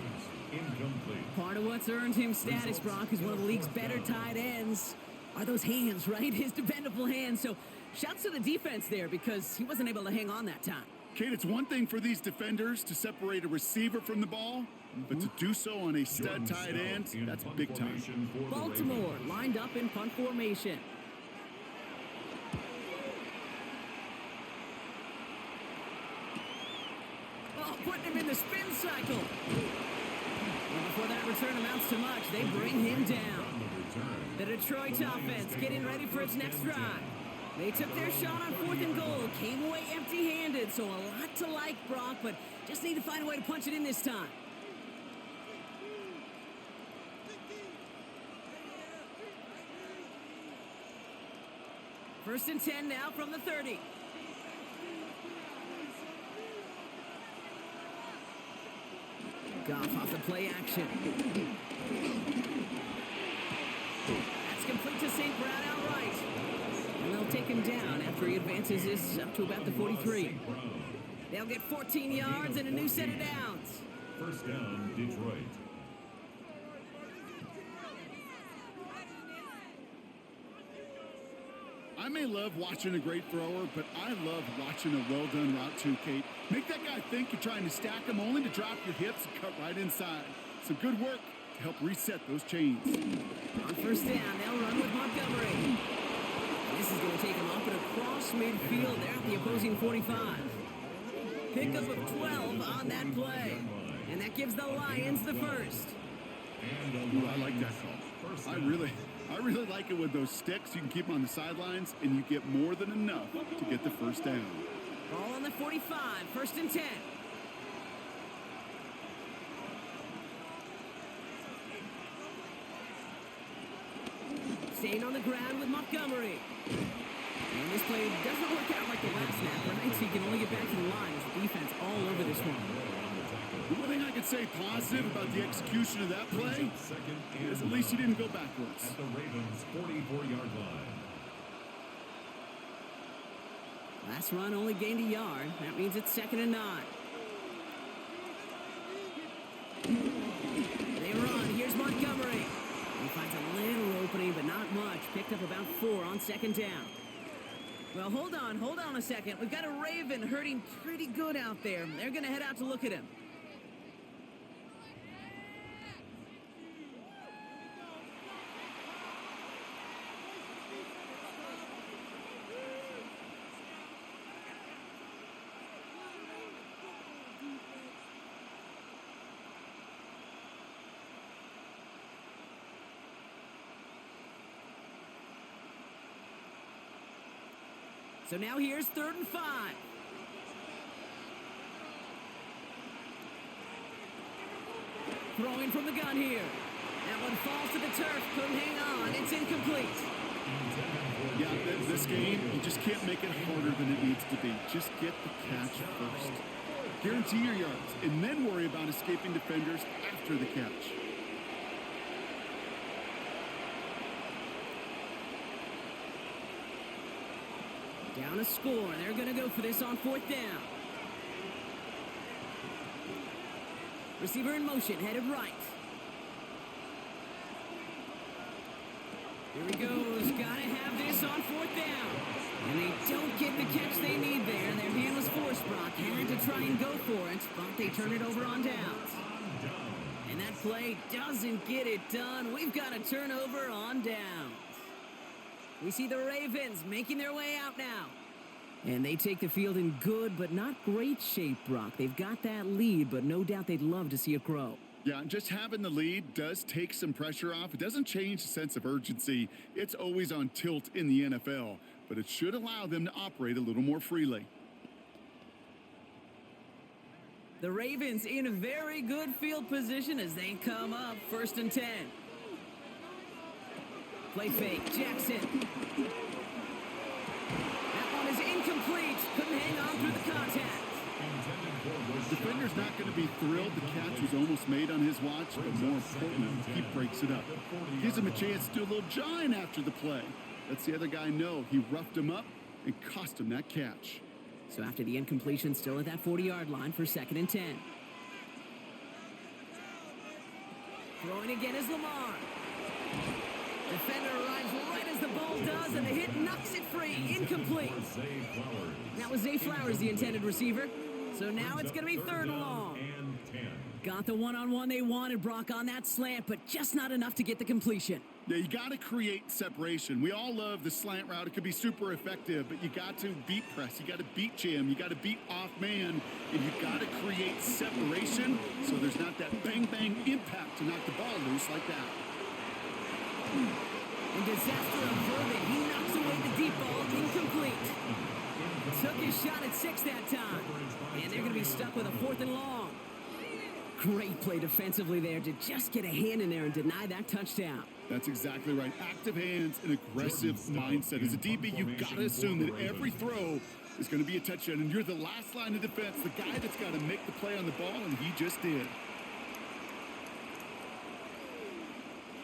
Part of what's earned him status, Brock, is one of the league's better tight ends. Are those hands, right? His dependable hands. So shouts to the defense there because he wasn't able to hang on that time.
Kate, it's one thing for these defenders to separate a receiver from the ball, but to do so on a stud tight end, that's big time.
Baltimore lined up in punt formation. Oh, putting him in the spin cycle. And before that return amounts to much, they bring him down. The Detroit offense getting ready for its next drive. They took their shot on 4th and goal, came away empty-handed, so a lot to like, Brock, but just need to find a way to punch it in this time. First and 10 now from the 30. Goff off the play action. That's complete to St. Brown outright. And they'll take him down after he advances this up to about the 43. They'll get 14 yards and a new set of downs.
1st down, Detroit.
I may love watching a great thrower, but I love watching a well-done route too, Kate. Make that guy think you're trying to stack him only to drop your hips and cut right inside. Some good work to help reset those chains.
On 1st down, they'll run with Montgomery. This is going to take him up and across midfield there at the opposing 45. Pickup of 12 on that play. And that gives the Lions the first.
Ooh, I like that call. I really like it with those sticks. You can keep them on the sidelines, and you get more than enough to get the 1st down.
Ball on the 45, 1st and 10. Staying on the ground with Montgomery. And this play doesn't work out like the last snap, right? So you can only get back to the line as the defense all over this one.
The one thing I could say positive about the execution of that play is at least he didn't go backwards.
At the Ravens' 44-yard line.
Last run only gained a yard. That means it's 2nd and 9. They run. Here's Montgomery. He finds a little opening, but not much. Picked up about 4 on 2nd down. Well, hold on a second. We've got a Raven hurting pretty good out there. They're going to head out to look at him. So now here's 3rd and 5. Throwing from the gun here. That one falls to the turf. Couldn't hang on. It's incomplete.
Yeah, this game, you just can't make it harder than it needs to be. Just get the catch first. Guarantee your yards, and then worry about escaping defenders after the catch.
Down a score. They're going to go for this on 4th down. Receiver in motion, headed right. Here he goes. Got to have this on 4th down. And they don't get the catch they need there. Their hand was forced, Brock. Had to try and go for it, but they turn it over on downs. And that play doesn't get it done. We've got a turnover on downs. We see the Ravens making their way out now. And they take the field in good but not great shape, Brock. They've got that lead, but no doubt they'd love to see it grow.
Yeah, just having the lead does take some pressure off. It doesn't change the sense of urgency. It's always on tilt in the NFL, but it should allow them to operate a little more freely.
The Ravens in a very good field position as they come up 1st and 10. Play fake, Jackson. That one is incomplete. Couldn't hang on through the contact.
Defender's not going to be thrilled the catch was almost made on his watch, but more importantly, he breaks it up. Gives him a chance to do a little jawing after the play. Lets the other guy know he roughed him up and cost him that catch.
So after the incompletion, still at that 40-yard line for 2nd and 10. Throwing again is Lamar. Defender arrives right as the ball does, and the hit knocks it free. Incomplete. That was Zay Flowers, the intended receiver. So now it's going to be 3rd and long. Got the one-on-one they wanted, Brock, on that slant, but just not enough to get the completion.
Yeah, you got to create separation. We all love the slant route. It could be super effective, but you got to beat press. You got to beat jam. You got to beat off man, and you got to create separation so there's not that bang-bang impact to knock the ball loose like that.
And disaster averted. He knocks away the deep ball. Incomplete. Took his shot at 6 that time. And they're going to be stuck with a 4th and long. Great play defensively there to just get a hand in there and deny that touchdown.
That's exactly right. Active hands and aggressive mindset. As a DB, you've got to assume that every throw is going to be a touchdown. And you're the last line of defense, the guy that's got to make the play on the ball, and he just did.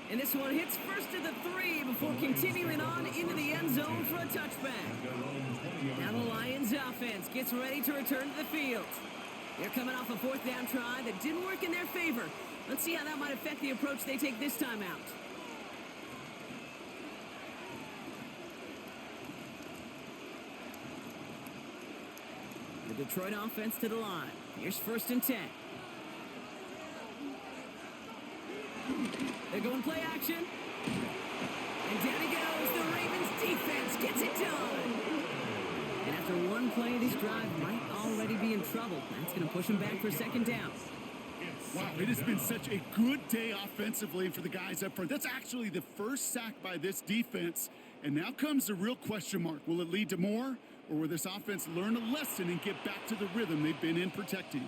And this one hits first to the 3 before continuing on into the end zone for a touchback. Now the Lions offense gets ready to return to the field. They're coming off a 4th down try that didn't work in their favor. Let's see how that might affect the approach they take this time out. The Detroit offense to the line. Here's 1st and 10. They're going play action. And down he goes. The Ravens defense gets it done. And after one play, this drive might already be in trouble. That's going to push them back for 2nd down.
Wow, it has been such a good day offensively for the guys up front. That's actually the first sack by this defense. And now comes the real question mark. Will it lead to more? Or will this offense learn a lesson and get back to the rhythm they've been in protecting?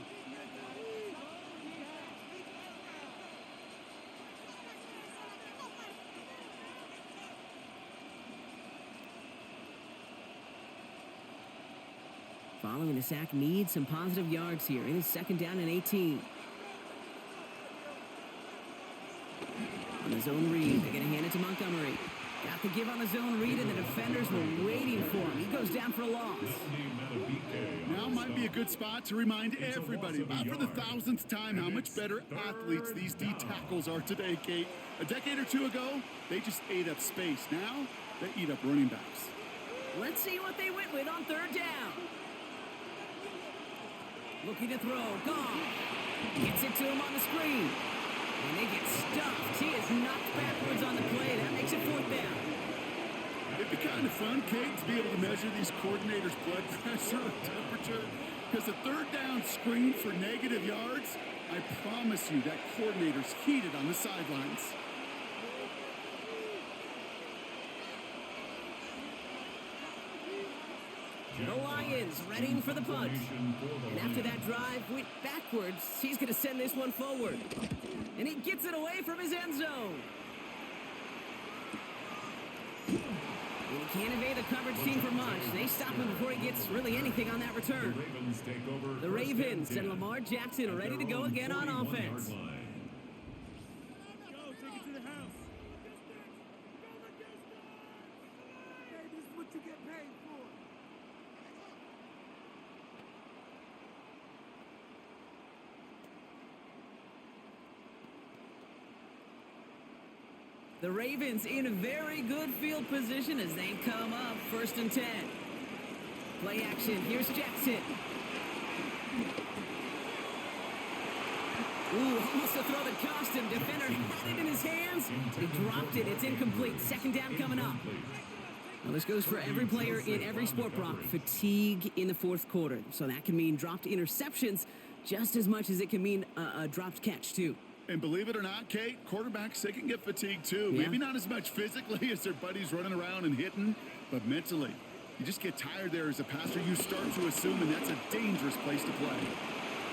Following the sack, needs some positive yards here. It is 2nd down and 18. On the zone read, they're going to hand it to Montgomery. Got the give on the zone read, and the defenders were waiting for him. He goes down for a loss.
Now might be a good spot to remind everybody, about for the 1000th time, how much better athletes these D tackles are today, Kate. A decade or two ago, they just ate up space. Now, they eat up running backs.
Let's see what they went with on 3rd down. Looking to throw, gone. Gets it to him on the screen. And they get stuffed. He is knocked backwards on the play. That makes it 4th down.
It'd be kind of fun, Kate, to be able to measure these coordinators' blood pressure or temperature. Because a 3rd down screen for negative yards, I promise you that coordinator's heated on the sidelines.
The Lions readying for the punt. And after that drive went backwards, he's going to send this one forward. And he gets it away from his end zone. And he can't evade the coverage team for much. They stop him before he gets really anything on that return. The Ravens and Lamar Jackson are ready to go again on offense. The Ravens in a very good field position as they come up 1st and 10. Play action. Here's Jackson. Ooh, almost to throw that cost him. Defender had it in his hands. He dropped it. It's incomplete. 2nd down coming up. Well, this goes for every player in every sport, Brock. Fatigue in the 4th quarter. So that can mean dropped interceptions just as much as it can mean a dropped catch, too.
And believe it or not, Kate, quarterbacks, they can get fatigued too.
Yeah.
Maybe not as much physically as their buddies running around and hitting, but mentally. You just get tired there as a passer. You start to assume, and that's a dangerous place to play.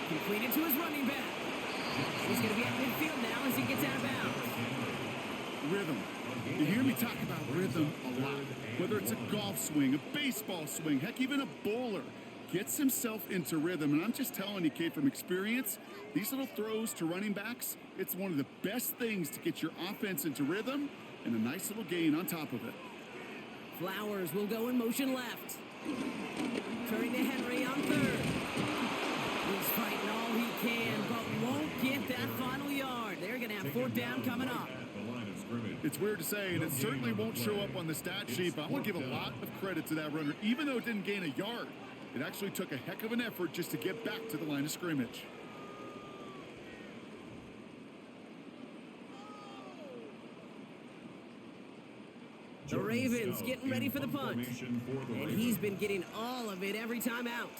Completed to his running back. He's going to be at midfield now as he gets out of bounds.
Rhythm. You hear me talk about rhythm a lot. Whether it's a golf swing, a baseball swing, heck, even a bowler gets himself into rhythm. And I'm just telling you, Kate, from experience, these little throws to running backs, it's one of the best things to get your offense into rhythm and a nice little gain on top of it.
Flowers will go in motion left. Turning to Henry on 3rd. He's fighting all he can, but won't get that final yard. They're going to have 4th down coming up.
It's weird to say, and it certainly won't show up on the stat sheet, but I want to give a lot of credit to that runner. Even though it didn't gain a yard, it actually took a heck of an effort just to get back to the line of scrimmage.
The Ravens getting ready for the punt. And he's been getting all of it every time out.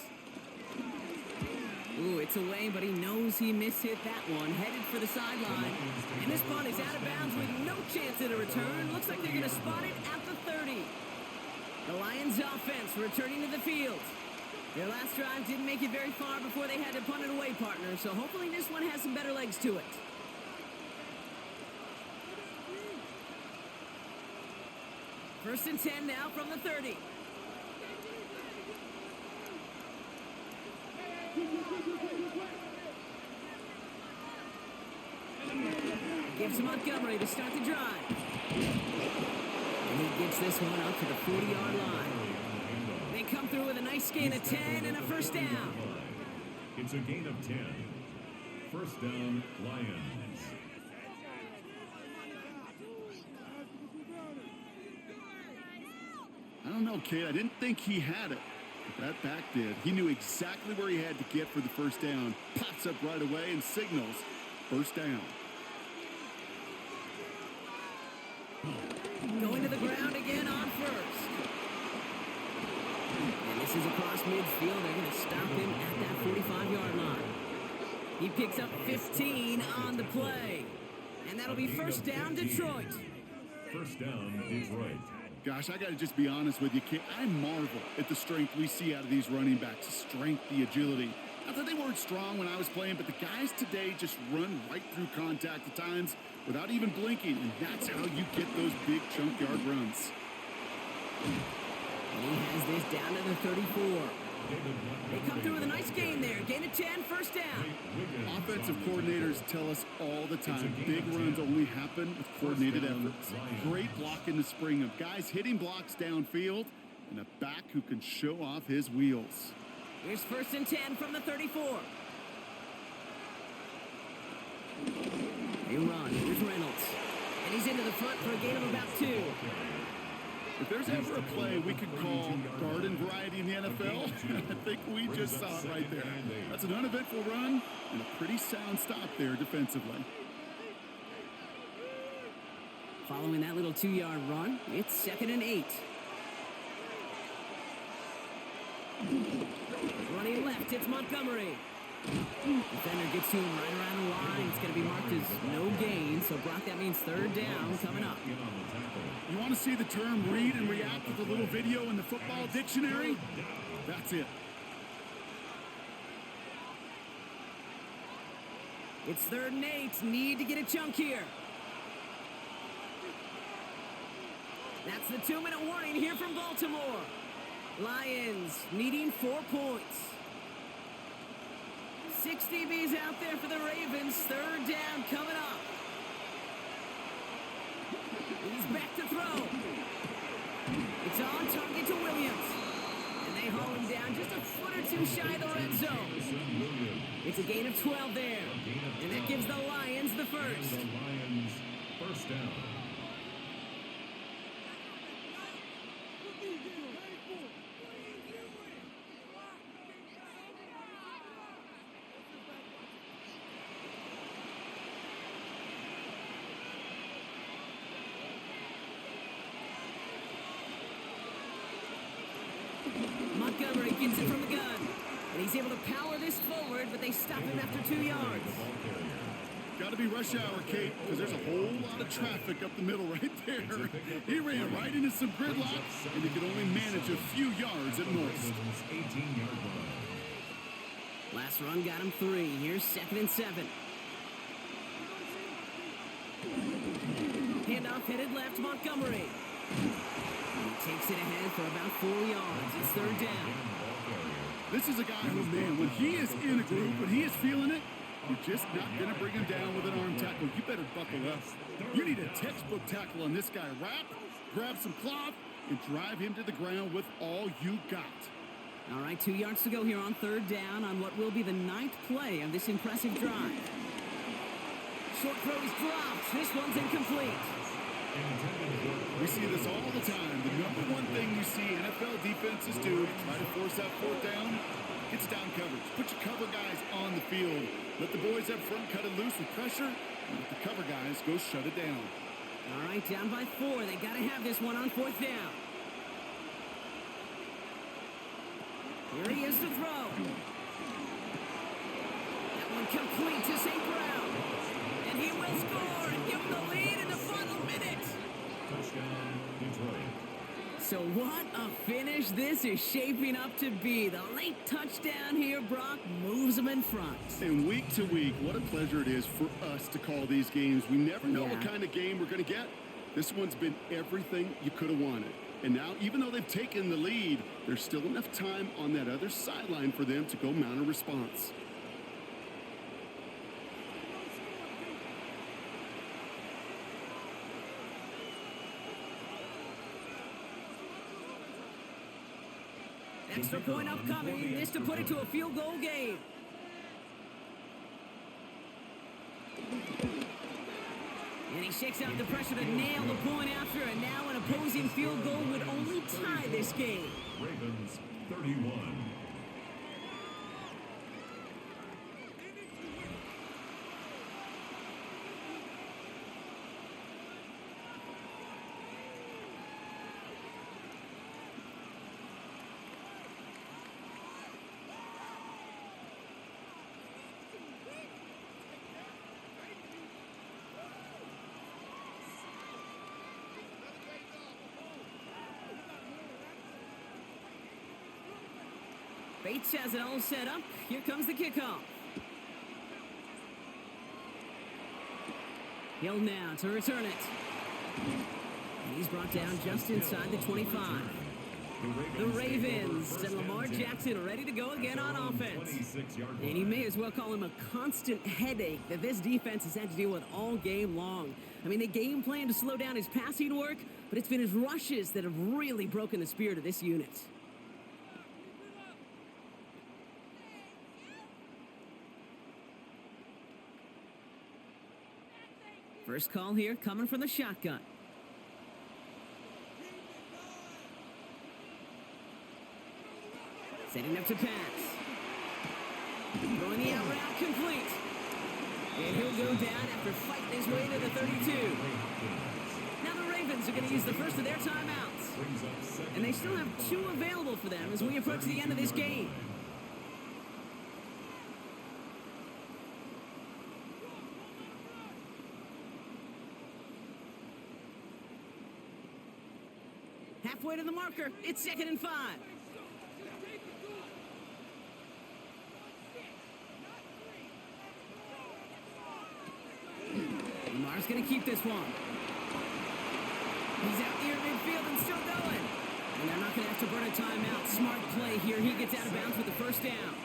Ooh, it's away, but he knows he mishit that one. Headed for the sideline. And this punt is out of bounds with no chance at a return. Looks like they're going to spot it at the 30. The Lions offense returning to the field. Their last drive didn't make it very far before they had to punt it away, partner. So hopefully this one has some better legs to it. First and 10 now from the 30. Gives to Montgomery to start the drive. And he gets this one up to the 40-yard line. They come through with a nice gain of 10 and a 1st down.
It's a gain of 10. 1st down, Lions.
I don't know, Kate. I didn't think he had it, but that back did. He knew exactly where he had to get for the 1st down. Pops up right away and signals 1st down.
Going to the ground again on 1st. And this is across midfield. They're going to stop him at that 45-yard line. He picks up 15 on the play. And that'll be 1st down, Detroit.
1st down, Detroit.
Gosh, I got to just be honest with you, Kate. I marvel at the strength we see out of these running backs. The strength, the agility. Not that they weren't strong when I was playing, but the guys today just run right through contact at times without even blinking, and that's how you get those big chunk yard runs.
And he has this down to the 34. They come through with a nice gain there. Gain of 10, first down.
Offensive coordinators tell us all the time, big runs only happen with coordinated efforts. Great block in the spring of guys hitting blocks downfield and a back who can show off his wheels.
Here's first and 10 from the 34. They run with Reynolds. And he's into the front for a gain of about 2.
If there's ever a play we could call garden variety in the NFL, I think we just saw it right there. That's an uneventful run and a pretty sound stop there defensively.
Following that little 2-yard run, it's second and 8. Running left, it's Montgomery. Defender gets to him right around the line. It's going to be marked as no gain. So, Brock, that means third down coming up.
You want to see the term read and react with a little video in the football dictionary? That's it.
It's third and 8. Need to get a chunk here. That's the 2-minute warning here from Baltimore. Lions needing 4 points. 6 DBs out there for the Ravens. Third down coming up. He's back to throw. It's on target to Williams. And they haul him down just a foot or two shy of the red zone. It's a gain of 12 there. And that gives the Lions the first.
The Lions first down.
Montgomery gets it from the gun. And he's able to power this forward, but they stop him after 2 yards.
Got to be rush hour, Kate, because there's a whole lot of traffic up the middle right there. He ran right into some gridlock, and he could only manage a few yards at most.
18-yard run.
Last run got him 3. Here's second and 7. Handoff headed left, Montgomery. He takes it ahead for about 4 yards. It's third down.
This is a guy who, man, when he is in a group, when he is feeling it, you're just not going to bring him down with an arm tackle. You better buckle up. You need a textbook tackle on this guy. Wrap, grab some cloth, and drive him to the ground with all you got.
All right, 2 yards to go here on third down on what will be the 9th play of this impressive drive. Short throw is dropped. This one's incomplete.
We see this all the time. The number one thing you see NFL defenses do to try to force out fourth down, it's down coverage. Put your cover guys on the field. Let the boys up front cut it loose with pressure, and let the cover guys go shut it down.
All right, down by 4. They got to have this one on fourth down. Here he is to throw. That one complete to St. Brown. And he will score and give him the lead in the final minute.
Touchdown, Detroit.
So what a finish this is shaping up to be. The late touchdown here, Brock, moves them in front.
And week to week, what a pleasure it is for us to call these games. We never know what kind of game we're going to get. This one's been everything you could have wanted. And now, even though they've taken the lead, there's still enough time on that other sideline for them to go mount a response.
Extra point upcoming. This to put it to a field goal game. And he shakes out the pressure to nail the point after, and now an opposing field goal would only tie this game.
Ravens 31.
Bates has it all set up. Here comes the kickoff. Hill now to return it. And he's brought down just inside the 25. The Ravens and Lamar Jackson ready to go again on offense. And you may as well call him a constant headache that this defense has had to deal with all game long. I mean, they game plan to slow down his passing work, but it's been his rushes that have really broken the spirit of this unit. First call here coming from the shotgun. Setting up to pass. Throwing the out route complete. And he'll go down after fighting his way to the 32. Now the Ravens are going to use the first of their timeouts. And they still have 2 available for them as we approach the end of this game. Halfway to the marker, it's 2nd and 5. Lamar's going to keep this one. He's out near midfield and still going. And they're not going to have to burn a timeout. Smart play here. He gets out of bounds with the first down.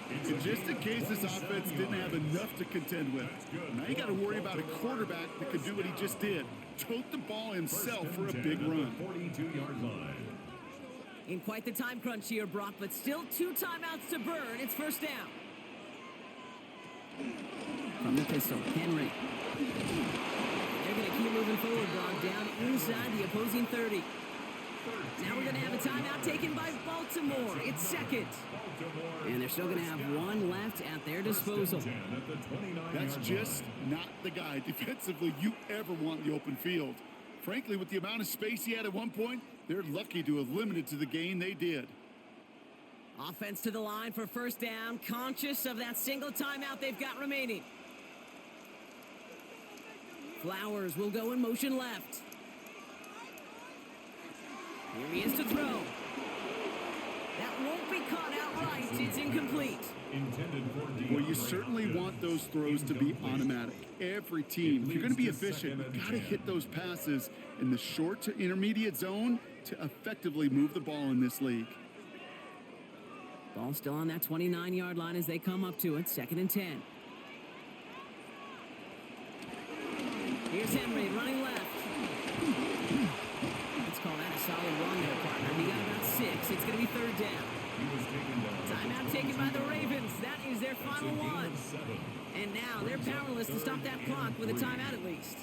And just in case this offense didn't have enough to contend with, now you got to worry about a quarterback that could do what he just did. Tote the ball himself for a big run.
42-yard line.
In quite the time crunch here, Brock, but still 2 timeouts to burn. It's first down. From the pistol, Henry. They're going to keep moving forward, Brock, down inside the opposing 30. Now we're going to have a timeout taken by Baltimore. It's 2nd. And they're still going to have 1 left at their disposal.
That's just not the guy defensively you ever want in the open field. Frankly, with the amount of space he had at one point, they're lucky to have limited to the gain they did.
Offense to the line for first down, conscious of that single timeout they've got remaining. Flowers will go in motion left. Here he is to throw. That won't be caught outright. It's incomplete.
Well, you certainly want those throws to be automatic. Every team, if you're going to be efficient, you've got to hit those passes in the short to intermediate zone to effectively move the ball in this league.
Ball still on that 29-yard line as they come up to it. 2nd and 10. Here's Henry running left. Let's call that a solid run there, partner. He got about 6. It's going to be 3rd down. Timeout taken by the Ravens. That is their final one. And now they're powerless to stop that clock with a timeout at least.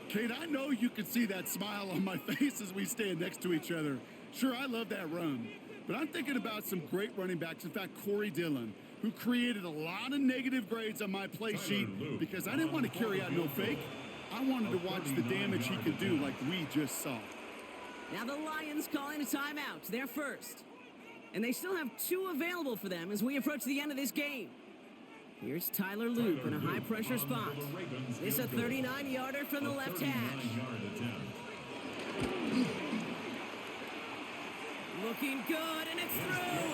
Kate, I know you can see that smile on my face as we stand next to each other. Sure, I love that run. But I'm thinking about some great running backs. In fact, Corey Dillon, who created a lot of negative grades on my play sheet because I didn't want to carry out no fake. I wanted to watch the damage he could do like we just saw.
Now the Lions calling a timeout. They're first. And they still have 2 available for them as we approach the end of this game. Here's Tyler Loop in a high-pressure spot. This a 39-yarder from the left hash. Looking good, and it's through.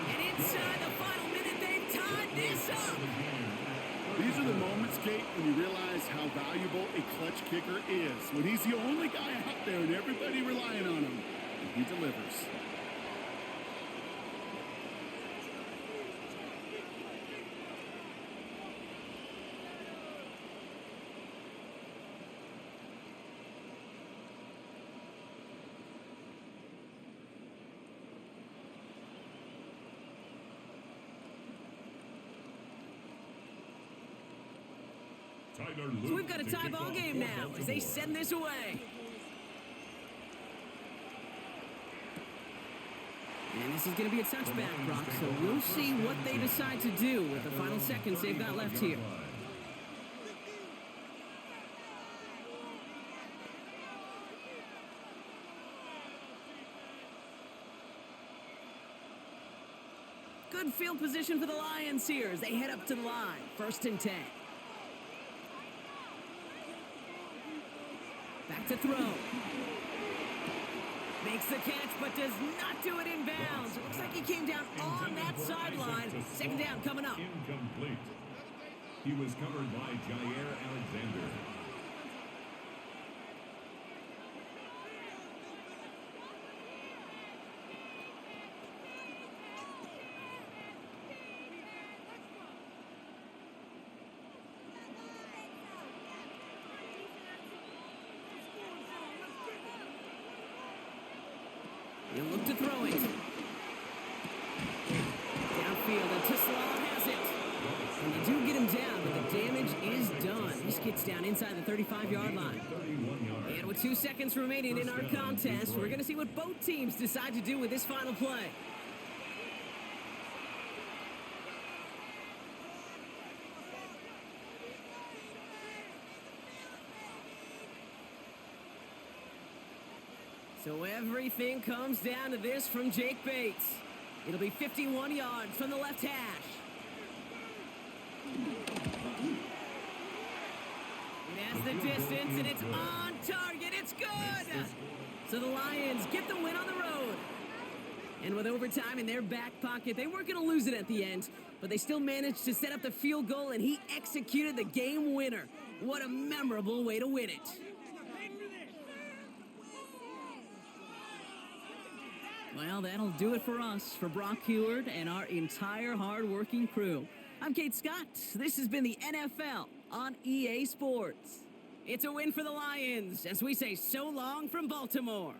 And inside the final minute, they've tied this up.
These are the moments, Kate, when you realize how valuable a clutch kicker is. When he's the only guy out there and everybody relying on him, and he delivers.
So we've got a tie ball game now as they send this away. And this is going to be a touchback, Brock, so we'll see what they decide to do with the final seconds they've got left here. Good field position for the Lions here as they head up to the line. 1st and 10. Back to throw. Makes the catch, but does not do it in bounds. It looks like he came down on that sideline. 2nd down coming up.
Incomplete. He was covered by Jair Alexander.
He'll look to throw it. Downfield, and Tisla has it. And they do get him down, but the damage is done. This gets down inside the 35-yard line. And with 2 seconds remaining in our contest, we're going to see what both teams decide to do with this final play. So everything comes down to this from Jake Bates. It'll be 51 yards from the left hash. It has the distance, and it's on target. It's good! So the Lions get the win on the road. And with overtime in their back pocket, they weren't going to lose it at the end, but they still managed to set up the field goal, and he executed the game winner. What a memorable way to win it. Well, that'll do it for us, for Brock Heward and our entire hard-working crew. I'm Kate Scott. This has been the NFL on EA Sports. It's a win for the Lions as we say so long from Baltimore.